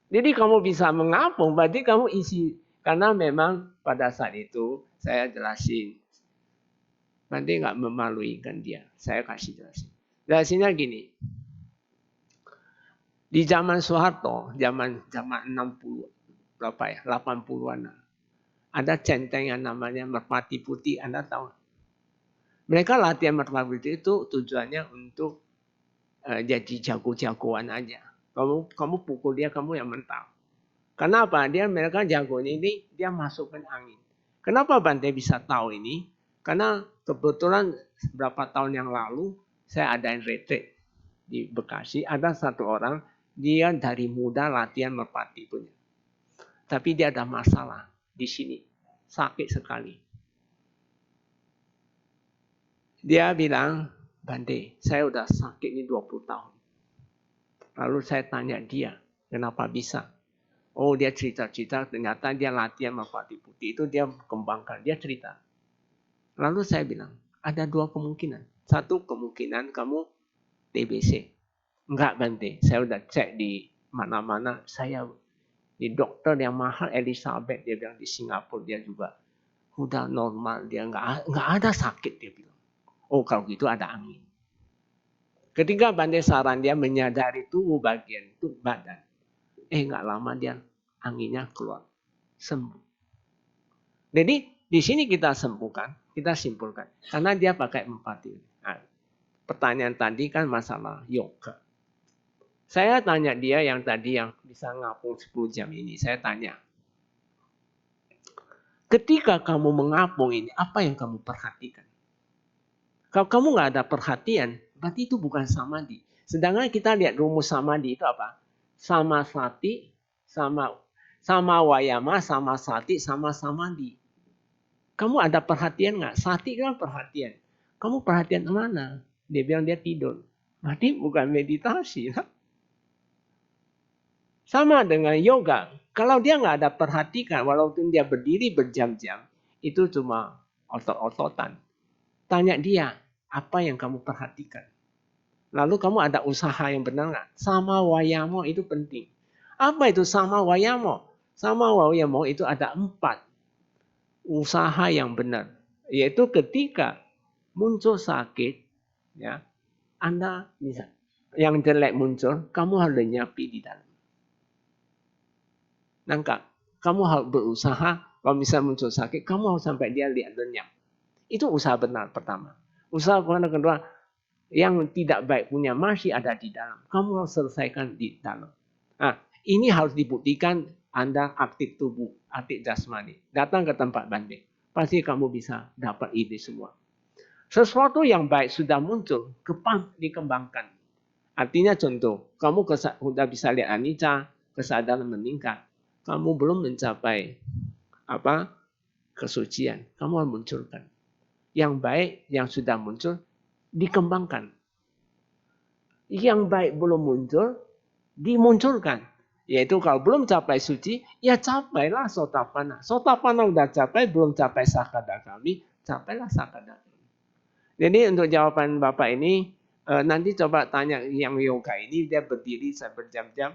Jadi kamu bisa mengapung, berarti kamu isi. Karena memang pada saat itu, saya jelasin. Nanti nggak memaluikan dia, saya kasih jelasin. Jelasinnya gini, di zaman Soeharto, zaman 60, berapa ya, 80-an. Ada centeng yang namanya merpati putih, Anda tahu? Mereka latihan merpati putih itu tujuannya untuk jadi jago-jagoan aja. Kamu pukul dia, kamu yang mental. Kenapa? Mereka jagonya ini, dia masukkan angin. Kenapa Bante bisa tahu ini? Karena kebetulan beberapa tahun yang lalu, saya adain retreat di Bekasi. Ada satu orang, dia dari muda latihan merpati punya. Tapi dia ada masalah di sini. Sakit sekali. Dia bilang, Bante, saya udah sakit ini 20 tahun. Lalu saya tanya dia, kenapa bisa? Oh, dia cerita-cerita, ternyata dia latihan merpati putih. Itu dia kembangkan, dia cerita. Lalu saya bilang, ada 2 kemungkinan. Satu kemungkinan kamu TBC. Enggak Bante, saya udah cek di mana-mana. Saya di dokter yang mahal, Elizabeth, dia bilang di Singapura, dia juga udah normal. Dia enggak ada sakit, dia bilang. Oh, kalau gitu ada angin. Ketika Bante saran dia menyadari tubuh bagian, itu badan. Enggak lama dia anginnya keluar. Sembuh. Jadi di sini kita sembuhkan, kita simpulkan. Karena dia pakai merpati. Nah, pertanyaan tadi kan masalah yoga. Saya tanya dia yang tadi yang bisa ngapung 10 jam ini. Saya tanya. Ketika kamu mengapung ini, apa yang kamu perhatikan? Kalau kamu nggak ada perhatian, berarti itu bukan samadhi. Sedangkan kita lihat rumus samadhi itu apa? Sama sati, sama wayama, sama sati, sama samadhi. Kamu ada perhatian nggak? Sati kan perhatian. Kamu perhatian kemana? Dia bilang dia tidur. Berarti bukan meditasi. Sama dengan yoga. Kalau dia nggak ada perhatikan, walaupun dia berdiri berjam-jam, itu cuma otot-ototan. Tanya dia, apa yang kamu perhatikan? Lalu kamu ada usaha yang benar nggak? Sama wayamo itu penting. Apa itu sama wayamo? Sama wayamo itu ada 4. Usaha yang benar, yaitu ketika muncul sakit, ya, Anda bisa yang jelek muncul, kamu harus lenyapi di dalam. Nangka, kamu harus berusaha. Kalau misalnya muncul sakit, kamu harus sampai dia lihat lenyap. Itu usaha benar pertama. Usaha kedua, yang tidak baik punya masih ada di dalam. Kamu harus selesaikan di dalam. Nah, ini harus dibuktikan Anda aktif tubuh, aktif jasmani. Datang ke tempat Bante. Pasti kamu bisa dapat ide semua. Sesuatu yang baik sudah muncul, dikembangkan. Artinya contoh, kamu sudah bisa lihat anicca, kesadaran meningkat. Kamu belum mencapai kesucian. Kamu harus munculkan. Yang baik yang sudah muncul, dikembangkan. Yang baik belum muncul, dimunculkan. Yaitu kalau belum capai suci, ya capailah Sotapanna. Sotapanna udah capai, belum capai Sakadagami, capailah Sakadagami. Jadi untuk jawaban Bapak ini, nanti coba tanya yang yoga ini, dia berdiri berjam-jam.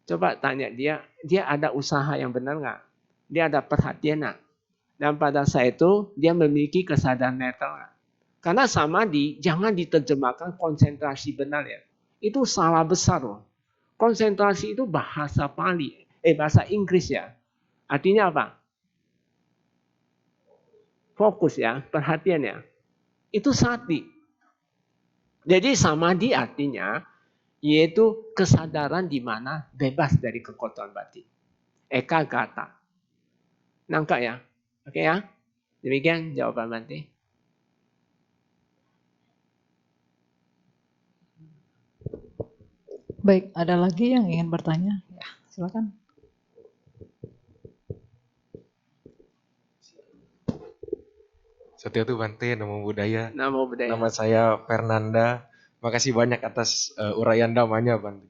Coba tanya dia ada usaha yang benar nggak? Dia ada perhatian nggak? Dan pada saat itu, dia memiliki kesadaran netral nggak? Karena samadhi, jangan diterjemahkan konsentrasi benar ya. Itu salah besar loh. Konsentrasi itu bahasa Pali, bahasa Inggris ya. Artinya apa? Fokus ya, perhatian ya. Itu sati. Jadi samadhi artinya yaitu kesadaran di mana bebas dari kekotoran batin. Eka gata. Nangka ya. Oke ya. Demikian jawaban Bante. Baik, ada lagi yang ingin bertanya? Ya, silakan. Setia tuh Bante, Namo Buddhaya. Namo Buddhaya. Nama saya Fernanda. Makasih banyak atas uraian damanya, Bante.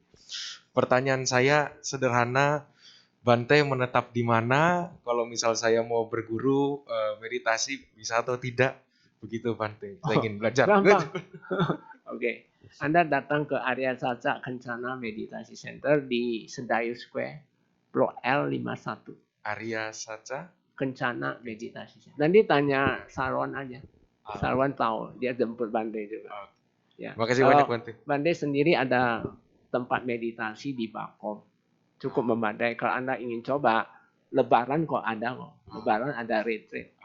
Pertanyaan saya sederhana, Bante menetap di mana? Kalau misal saya mau berguru meditasi bisa atau tidak? Begitu Bante. Saya ingin belajar. Gampang. Oke. Anda datang ke area Saca Kencana Meditasi Center di Sedayu Square, Blok L51. Arya Saca Kencana Meditasi Center. Nanti tanya Sarwan aja. Sarwan tahu, dia jemput Bante juga. Ya. Makasih banyak Bante. Bante sendiri ada tempat meditasi di Bakom. Cukup memadai. Kalau Anda ingin coba, Lebaran kok ada kok. Lebaran ada retreat.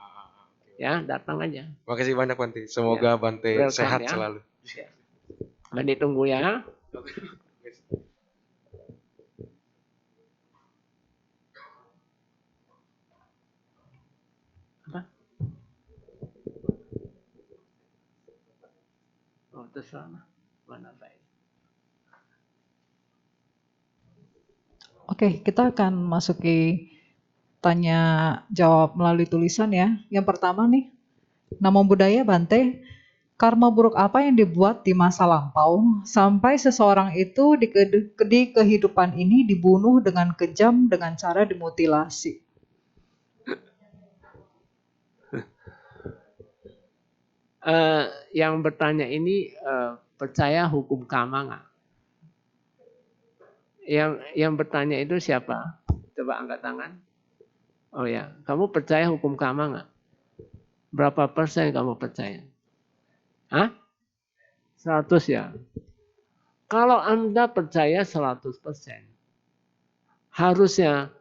Ya, datang aja. Makasih banyak Bante. Semoga Bante Welcome, sehat ya. selalu. Ya. Bante tunggu ya. Apa? Oh, terserah. Mana baik. Oke, kita akan masuki tanya jawab melalui tulisan ya. Yang pertama nih, Namo Buddhaya Bante, karma buruk apa yang dibuat di masa lampau sampai seseorang itu di kehidupan ini dibunuh dengan kejam dengan cara dimutilasi? Yang bertanya ini percaya hukum karma nggak? Yang bertanya itu siapa? Coba angkat tangan. Oh ya, kamu percaya hukum karma nggak? Berapa persen kamu percaya? Hah? 100 ya. Kalau Anda percaya 100%, harusnya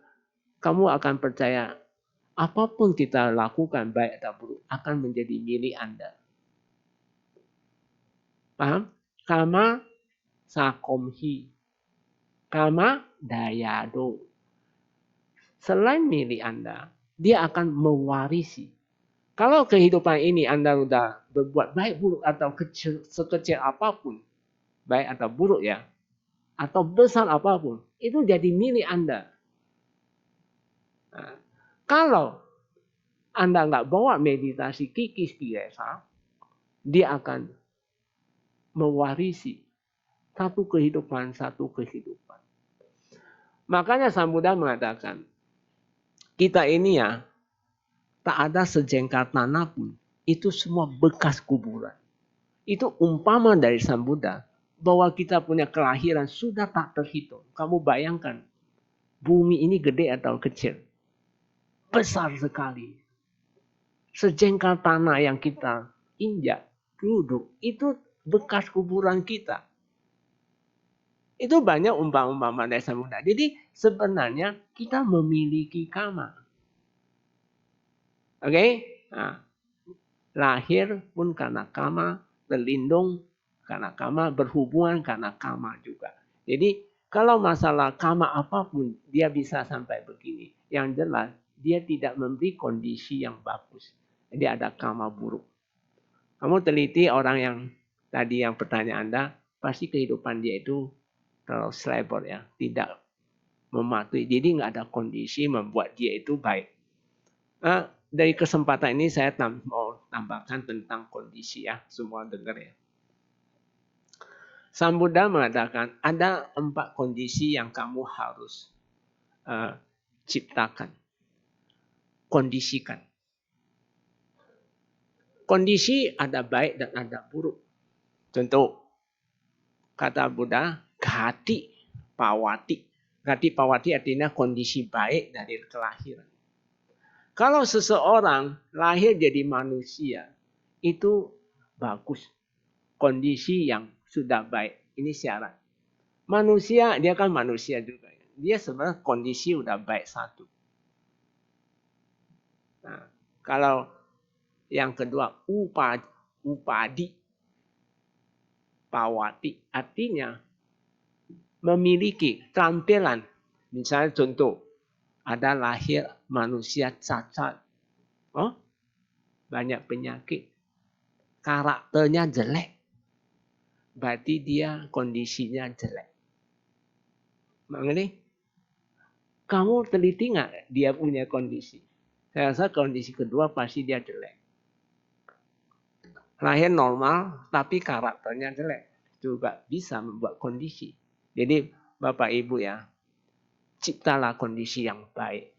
kamu akan percaya apapun kita lakukan baik atau buruk akan menjadi milik Anda. Paham? Karma sakomhi. Karma dayado. Selain milik Anda, dia akan mewarisi. Kalau kehidupan ini Anda sudah berbuat baik buruk atau sekecil apapun, baik atau buruk ya, atau besar apapun, itu jadi milik Anda. Nah, kalau Anda nggak bawa meditasi kikis kilesa, dia akan mewarisi satu kehidupan. Makanya Sang Buddha mengatakan, kita ini ya, tak ada sejengkal tanah pun, itu semua bekas kuburan. Itu umpama dari Sang Buddha, bahwa kita punya kelahiran sudah tak terhitung. Kamu bayangkan, bumi ini gede atau kecil? Besar sekali. Sejengkal tanah yang kita injak, duduk, itu bekas kuburan kita. Itu banyak umpama dari Sang Buddha. Jadi sebenarnya kita memiliki karma. Oke? Nah, lahir pun karena karma, berlindung karena karma, berhubungan karena karma juga. Jadi kalau masalah karma apapun, dia bisa sampai begini. Yang jelas, dia tidak memberi kondisi yang bagus. Jadi ada karma buruk. Kamu teliti orang yang tadi yang pertanyaan Anda, pasti kehidupan dia itu terlalu selebor ya, tidak mematuhi. Jadi nggak ada kondisi membuat dia itu baik. Dari kesempatan ini saya mau tambahkan tentang kondisi ya, semua dengar ya. Sang Buddha mengatakan ada 4 kondisi yang kamu harus ciptakan, kondisikan. Kondisi ada baik dan ada buruk. Contoh, kata Buddha, gati pawati. Gati pawati artinya kondisi baik dari kelahiran. Kalau seseorang lahir jadi manusia, itu bagus. Kondisi yang sudah baik. Ini syarat. Manusia, dia kan manusia juga. Dia sebenarnya kondisi udah baik satu. Nah, kalau yang kedua, upadi pawati. Artinya, memiliki tampilan. Misalnya contoh, ada lahir manusia cacat. Oh, banyak penyakit. Karakternya jelek. Berarti dia kondisinya jelek. Mengerti? Kamu teliti nggak dia punya kondisi? Saya rasa kondisi kedua pasti dia jelek. Lahir normal, tapi karakternya jelek. Juga bisa membuat kondisi. Jadi Bapak Ibu ya, ciptalah kondisi yang baik.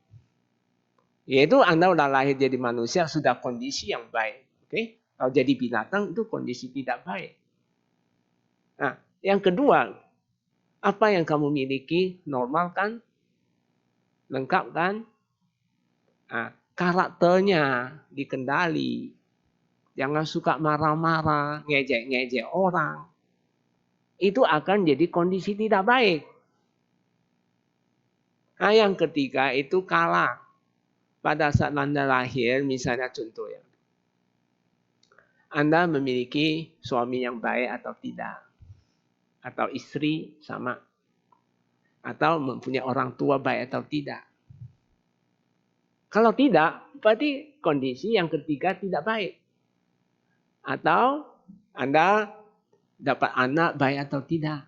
Yaitu Anda udah lahir jadi manusia, sudah kondisi yang baik. Oke? Kalau jadi binatang itu kondisi tidak baik. Nah, yang kedua, apa yang kamu miliki normal kan? Lengkap kan? Nah, karakternya dikendali. Jangan suka marah-marah, ngejek-ngejek orang. Itu akan jadi kondisi tidak baik. Nah, yang ketiga itu kalah. Pada saat Anda lahir, misalnya contoh ya. Anda memiliki suami yang baik atau tidak. Atau istri sama. Atau mempunyai orang tua baik atau tidak. Kalau tidak, berarti kondisi yang ketiga tidak baik. Atau Anda dapat anak baik atau tidak.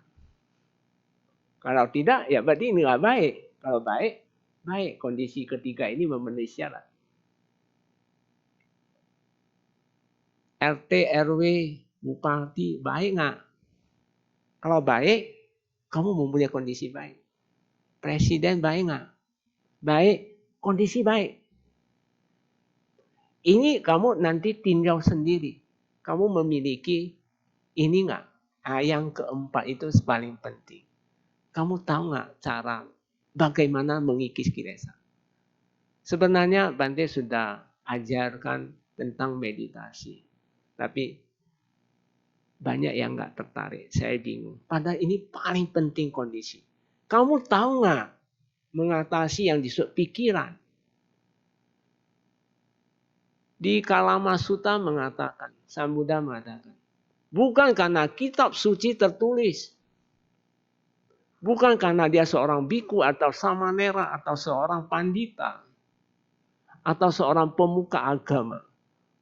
Kalau tidak, ya berarti ini nggak baik. Kalau baik, baik. Kondisi ketiga ini memenuhi syarat. RT, RW, bupati, baik nggak? Kalau baik, kamu mempunyai kondisi baik. Presiden baik nggak? Baik, kondisi baik. Ini kamu nanti tinjau sendiri. Kamu memiliki ini nggak? Nah, yang keempat itu paling penting. Kamu tahu nggak cara bagaimana mengikis kilesa? Sebenarnya Bante sudah ajarkan tentang meditasi. Tapi banyak yang nggak tertarik. Saya bingung. Padahal ini paling penting kondisi. Kamu tahu nggak mengatasi yang disebut pikiran? Di Kalama Sutta mengatakan, Sang Buddha mengatakan, bukan karena kitab suci tertulis. Bukan karena dia seorang biku atau samanera atau seorang pandita. Atau seorang pemuka agama.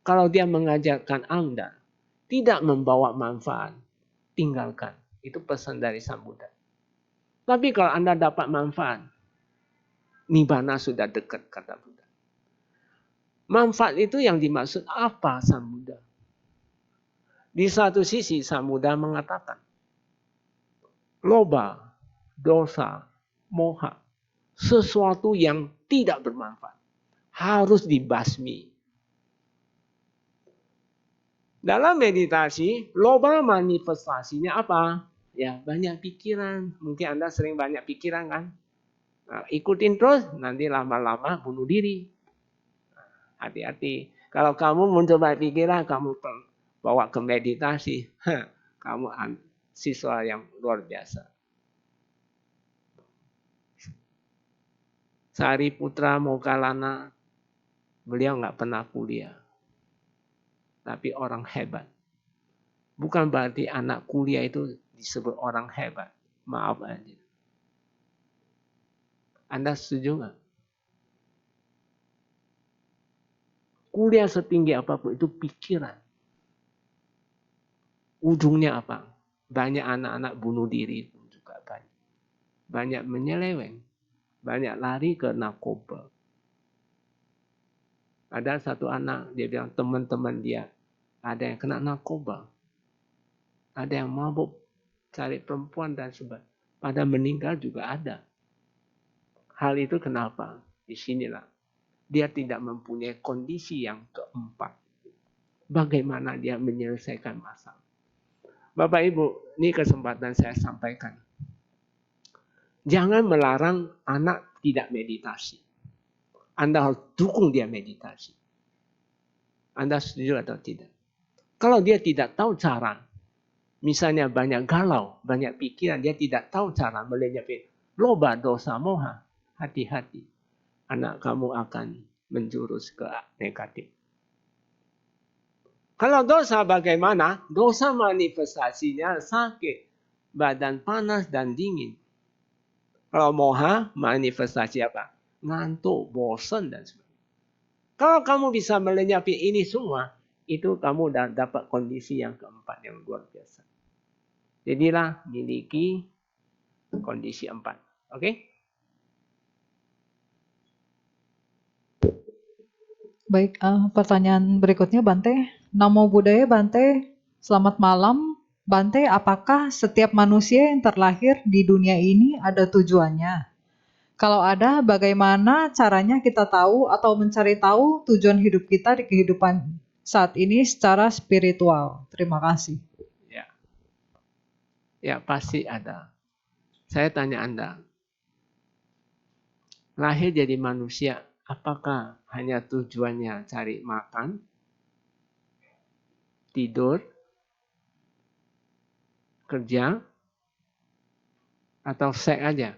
Kalau dia mengajarkan Anda, tidak membawa manfaat, tinggalkan. Itu pesan dari Sang Buddha. Tapi kalau Anda dapat manfaat, Nibbana sudah dekat, kata Buddha. Manfaat itu yang dimaksud apa Sang Buddha? Di satu sisi Sang Buddha mengatakan, loba, dosa, moha, sesuatu yang tidak bermanfaat, harus dibasmi. Dalam meditasi, loba manifestasinya apa? Ya, banyak pikiran. Mungkin Anda sering banyak pikiran kan? Nah, ikutin terus, nanti lama-lama bunuh diri. Hati-hati. Kalau kamu mencoba pikiran, kamu bawa ke meditasi. Kamu siswa yang luar biasa. Sariputra Moggallana, beliau nggak pernah kuliah. Tapi orang hebat. Bukan berarti anak kuliah itu disebut orang hebat. Maaf aja. Anda setuju nggak? Kuliah setinggi apapun itu pikiran. Ujungnya apa? Banyak anak-anak bunuh diri pun juga banyak. Banyak menyeleweng. Banyak lari ke narkoba. Ada satu anak, dia bilang teman-teman dia, ada yang kena narkoba. Ada yang mabuk. cari perempuan dan sebagainya. Pada meninggal juga ada. Hal itu kenapa? Di sinilah. Dia tidak mempunyai kondisi yang keempat. Bagaimana dia menyelesaikan masalah. Bapak Ibu, ini kesempatan saya sampaikan. Jangan melarang anak tidak meditasi. Anda harus dukung dia meditasi. Anda setuju atau tidak? Kalau dia tidak tahu cara, misalnya banyak galau, banyak pikiran, dia tidak tahu cara melenyapkan loba, dosa, moha, hati-hati. Anak kamu akan menjurus ke negatif. Kalau dosa bagaimana? Dosa manifestasinya sakit, badan panas dan dingin. Kalau moha manifestasi apa? Ngantuk, bosan dan sebagainya. Kalau kamu bisa melenyapkan ini semua, itu kamu dah dapat kondisi yang keempat yang luar biasa. Jadilah miliki kondisi 4. Oke? Baik, pertanyaan berikutnya Bante. Namo Buddhaya Bante, selamat malam. Bante, apakah setiap manusia yang terlahir di dunia ini ada tujuannya? Kalau ada, bagaimana caranya kita tahu atau mencari tahu tujuan hidup kita di kehidupan saat ini secara spiritual? Terima kasih. Ya, pasti ada. Saya tanya Anda, lahir jadi manusia, apakah hanya tujuannya cari makan, tidur, kerja, atau seks aja?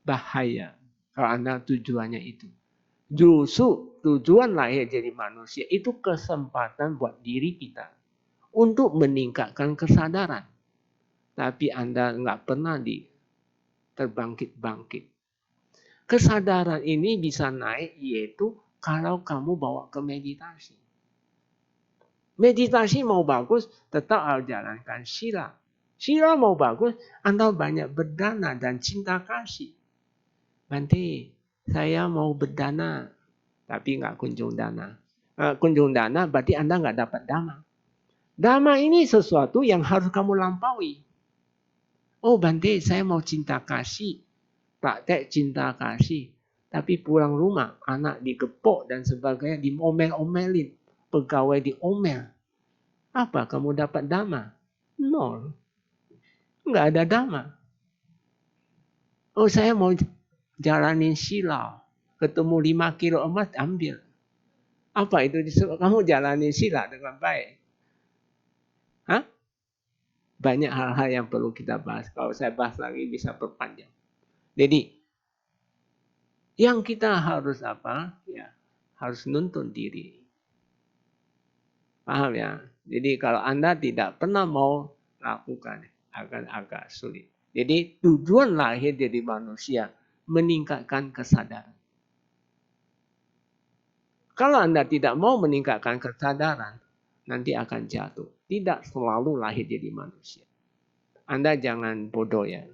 Bahaya kalau Anda tujuannya itu. Justru tujuan lahir jadi manusia itu kesempatan buat diri kita untuk meningkatkan kesadaran. Tapi Anda nggak pernah terbangkit-bangkit. Kesadaran ini bisa naik yaitu kalau kamu bawa ke meditasi. Meditasi mau bagus, tetap harus jalankan sila. Sila mau bagus, Anda banyak berdana dan cinta kasih. Bante, saya mau berdana, tapi nggak kunjung dana. Kunjung dana berarti Anda nggak dapat dhamma. Dhamma ini sesuatu yang harus kamu lampaui. Oh Bante, saya mau cinta kasih. Praktek cinta kasih. Tapi pulang rumah, anak digepok dan sebagainya, diomel-omelin. Pegawai diomel. Apa kamu dapat dhamma? Nol. Nggak ada dhamma. Oh saya mau jalanin sila. Ketemu 5 kilo emas, ambil. Apa itu disuruh kamu jalanin sila dengan baik? Hah? Banyak hal-hal yang perlu kita bahas. Kalau saya bahas lagi bisa berpanjang. Jadi, yang kita harus apa? Ya, harus nuntun diri. Paham ya? Jadi kalau Anda tidak pernah mau lakukan, akan agak sulit. Jadi tujuan lahir jadi manusia, meningkatkan kesadaran. Kalau Anda tidak mau meningkatkan kesadaran, nanti akan jatuh. Tidak selalu lahir jadi manusia. Anda jangan bodoh ya.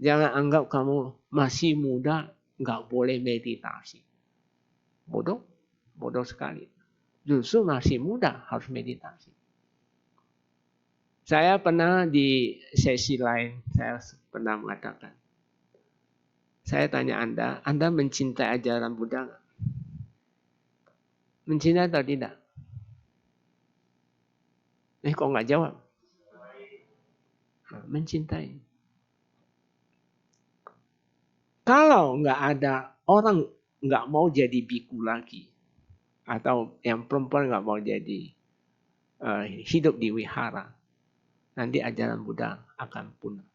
Jangan anggap kamu masih muda, nggak boleh meditasi. Bodoh? Bodoh sekali. Justru masih muda harus meditasi. Saya pernah di sesi lain, saya pernah mengatakan. Saya tanya Anda mencintai ajaran Buddha nggak? Mencintai atau tidak? Kok nggak jawab? Mencintai. Kalau nggak ada orang nggak mau jadi biku lagi, atau yang perempuan nggak mau jadi hidup di wihara, nanti ajaran Buddha akan punah.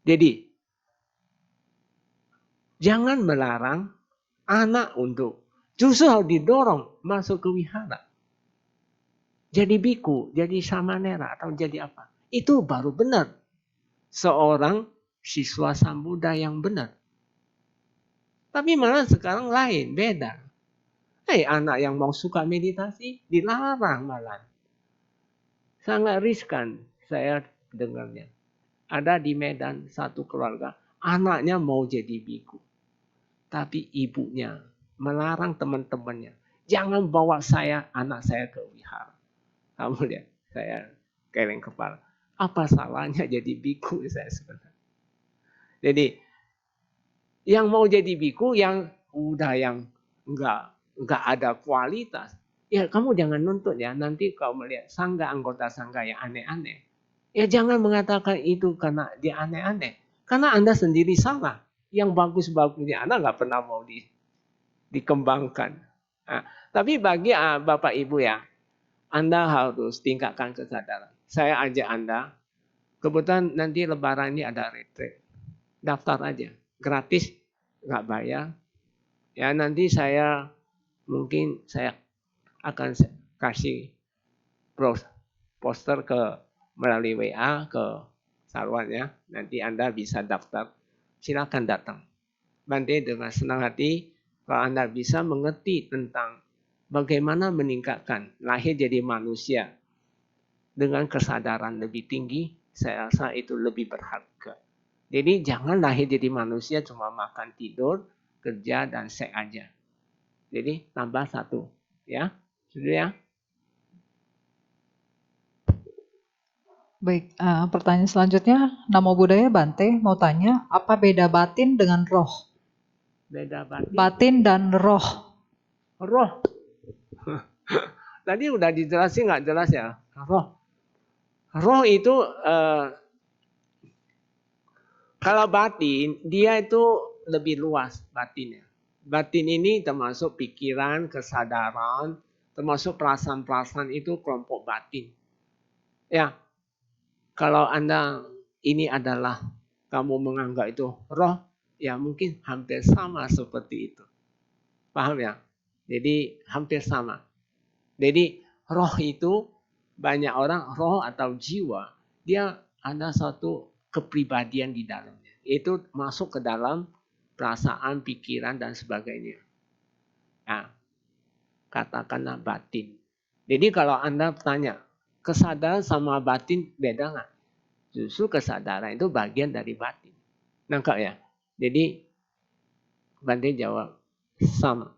Jadi jangan melarang anak untuk justru harus didorong masuk ke wihara. Jadi biku, jadi samanera, atau jadi apa. Itu baru benar. Seorang siswa Sambuddha yang benar. Tapi malah sekarang lain, beda. Anak yang mau suka meditasi, dilarang malah. Sangat riskan saya dengarnya. Ada di Medan satu keluarga, anaknya mau jadi biku. Tapi ibunya melarang teman-temannya. Jangan bawa anak saya ke wihara. Kamu lihat, saya geleng kepala. Apa salahnya jadi biku saya sebenarnya. Jadi yang mau jadi biku yang udah yang enggak ada kualitas. Ya kamu jangan nuntut ya. Nanti kau melihat sangga anggota sangga yang aneh-aneh. Ya jangan mengatakan itu karena dia aneh-aneh. Karena Anda sendiri salah. Yang bagus-bagusnya Anda nggak pernah mau dikembangkan. Nah, tapi bagi Bapak Ibu ya, Anda harus tingkatkan kesadaran. Saya ajak Anda, kebetulan nanti Lebaran ini ada retreat. Daftar aja, gratis, nggak bayar. Ya nanti mungkin saya akan kasih poster melalui WA ke Sarwan ya. Nanti Anda bisa daftar. Silakan datang. Bante dengan senang hati kalau Anda bisa mengerti tentang bagaimana meningkatkan lahir jadi manusia dengan kesadaran lebih tinggi, saya rasa itu lebih berharga. Jadi jangan lahir jadi manusia cuma makan, tidur, kerja, dan seks aja. Jadi tambah satu. Ya, sudah ya. Baik, pertanyaan selanjutnya, Namo Buddhaya Bante mau tanya, apa beda batin dengan roh? Beda batin. Batin dan roh. Roh. Tadi udah dijelasin nggak jelas ya? Roh. Roh itu kalau batin, dia itu lebih luas batinnya. Batin ini termasuk pikiran, kesadaran, termasuk perasaan-perasaan itu kelompok batin. Ya, kalau Anda ini adalah kamu menganggap itu roh, ya mungkin hampir sama seperti itu. Paham ya? Jadi hampir sama. Jadi roh itu banyak orang roh atau jiwa, dia ada satu kepribadian di dalamnya. Itu masuk ke dalam perasaan, pikiran dan sebagainya. Nah, katakanlah batin. Jadi kalau Anda tanya, kesadaran sama batin beda nggak? Justru kesadaran itu bagian dari batin. Nangkap ya? Jadi Bante jawab sama.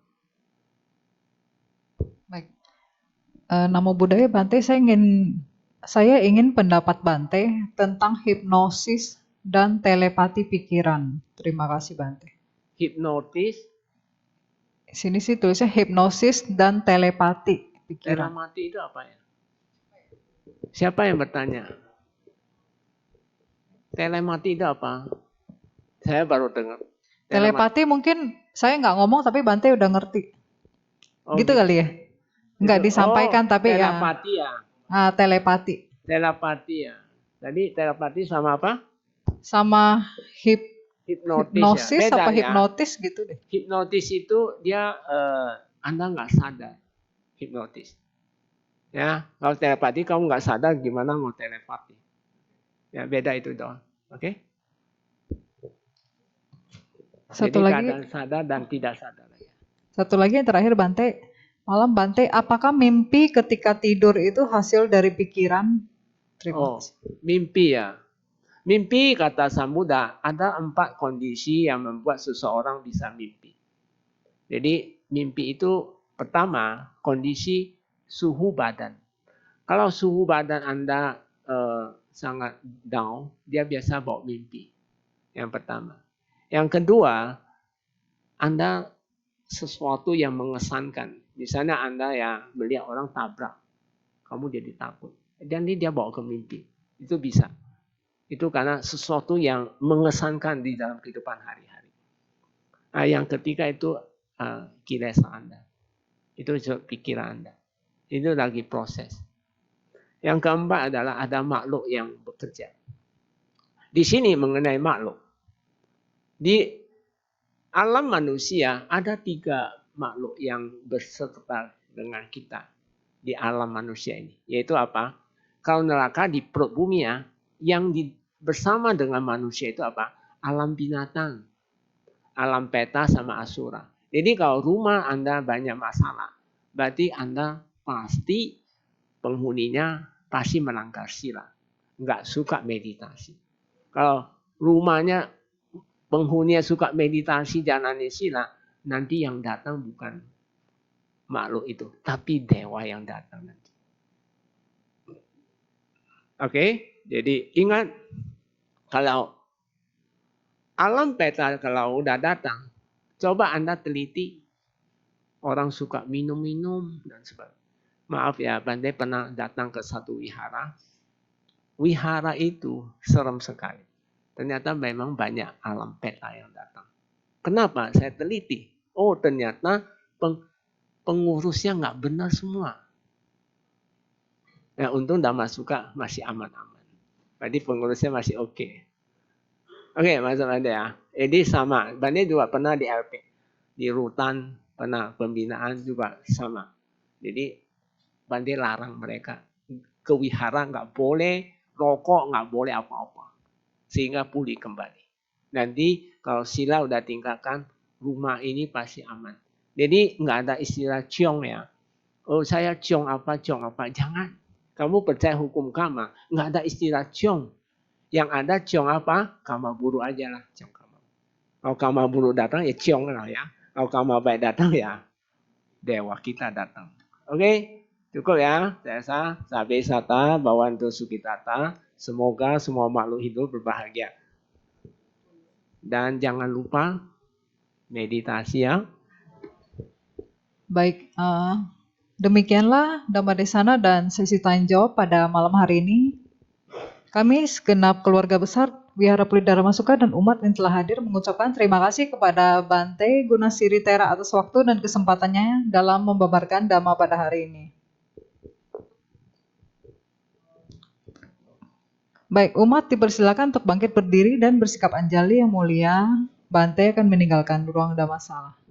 Baik. Namo Buddhaya Bante, saya ingin pendapat Bante tentang hipnosis dan telepati pikiran. Terima kasih Bante. Hipnotis, Sini sih tulisnya hipnosis dan telepati pikiran. telepati itu apa ya? Siapa yang bertanya? Telepati itu apa? Saya baru dengar. Telepati mungkin saya nggak ngomong tapi Bante udah ngerti. Gitu kali ya? Nggak disampaikan tapi ya. Telepati ya. Telepati. Telepati ya. Tadi telepati sama apa? Sama Hipnotis ya. hipnosis Beda apa ya. hipnotis gitu deh. Hipnotis itu dia Anda nggak sadar. Hipnotis. Ya, kalau telepati kamu nggak sadar gimana mau telepati. Ya, beda itu doang. Oke? Satu Jadi lagi. keadaan sadar dan tidak sadar. Satu lagi yang terakhir Bante. Malam Bante, apakah mimpi ketika tidur itu hasil dari pikiran? Terima kasih. Mimpi ya. Mimpi kata Sang Buddha ada 4 kondisi yang membuat seseorang bisa mimpi. Jadi mimpi itu pertama kondisi suhu badan. Kalau suhu badan Anda sangat down, dia biasa bawa mimpi. Yang pertama. Yang kedua, Anda sesuatu yang mengesankan. Misalnya Anda ya melihat orang tabrak, kamu jadi takut. Dan dia bawa ke mimpi. Itu bisa. Itu karena sesuatu yang mengesankan di dalam kehidupan hari-hari. Nah, yang ketiga itu kilesa Anda. Itu pikiran Anda. Itu lagi proses. Yang keempat adalah ada makhluk yang bekerja. Di sini mengenai makhluk. Di alam manusia ada 3 makhluk yang berserta dengan kita di alam manusia ini. Yaitu apa? Kalau neraka di perut bumi ya, yang bersama dengan manusia itu apa? Alam binatang. Alam peta sama asura. Jadi kalau rumah Anda banyak masalah, berarti Anda pasti penghuninya pasti melanggar sila. Nggak suka meditasi. Kalau rumahnya penghuninya suka meditasi jalani sila, nanti yang datang bukan makhluk itu, tapi dewa yang datang nanti. Oke, jadi ingat kalau alam peta kalau udah datang, coba Anda teliti. Orang suka minum-minum dan sebagainya. Maaf ya, Bante pernah datang ke satu wihara. Wihara itu serem sekali. Ternyata memang banyak alam peta yang datang. Kenapa? Saya teliti. Oh, ternyata pengurusnya nggak benar semua. Ya, untung Dhamma Suka masih aman-aman. Berarti pengurusnya masih oke. Oke, masuk Bante ya. Jadi sama. Bante juga pernah di LP. Di Rutan, pernah pembinaan juga sama. Jadi Bante larang mereka ke wihara nggak boleh rokok, nggak boleh apa-apa. Sehingga pulih kembali. Nanti kalau sila udah tingkatkan, rumah ini pasti aman. Jadi nggak ada istilah ciong ya. Oh saya ciong apa. Jangan. Kamu percaya hukum karma. Nggak ada istilah ciong. Yang ada ciong apa? Karma buruk aja lah. Ciong karma. Kalau karma buruk datang ya ciong lah ya. Kalau karma baik datang ya dewa kita datang. Oke, cukup ya. Saya rasa sabe sata bawantu sukitata. Semoga semua makhluk hidup berbahagia. Dan jangan lupa meditasi ya. Baik, demikianlah Dhammadesana dan sesi tanya jawab pada malam hari ini. Kami segenap keluarga besar Wihara Pelidara Masuka dan umat yang telah hadir mengucapkan terima kasih kepada Bante Gunasiri Tera atas waktu dan kesempatannya dalam membabarkan Dhamma pada hari ini. Baik, umat dipersilakan untuk bangkit berdiri dan bersikap anjali yang mulia. Bante akan meninggalkan ruang Dhammasala.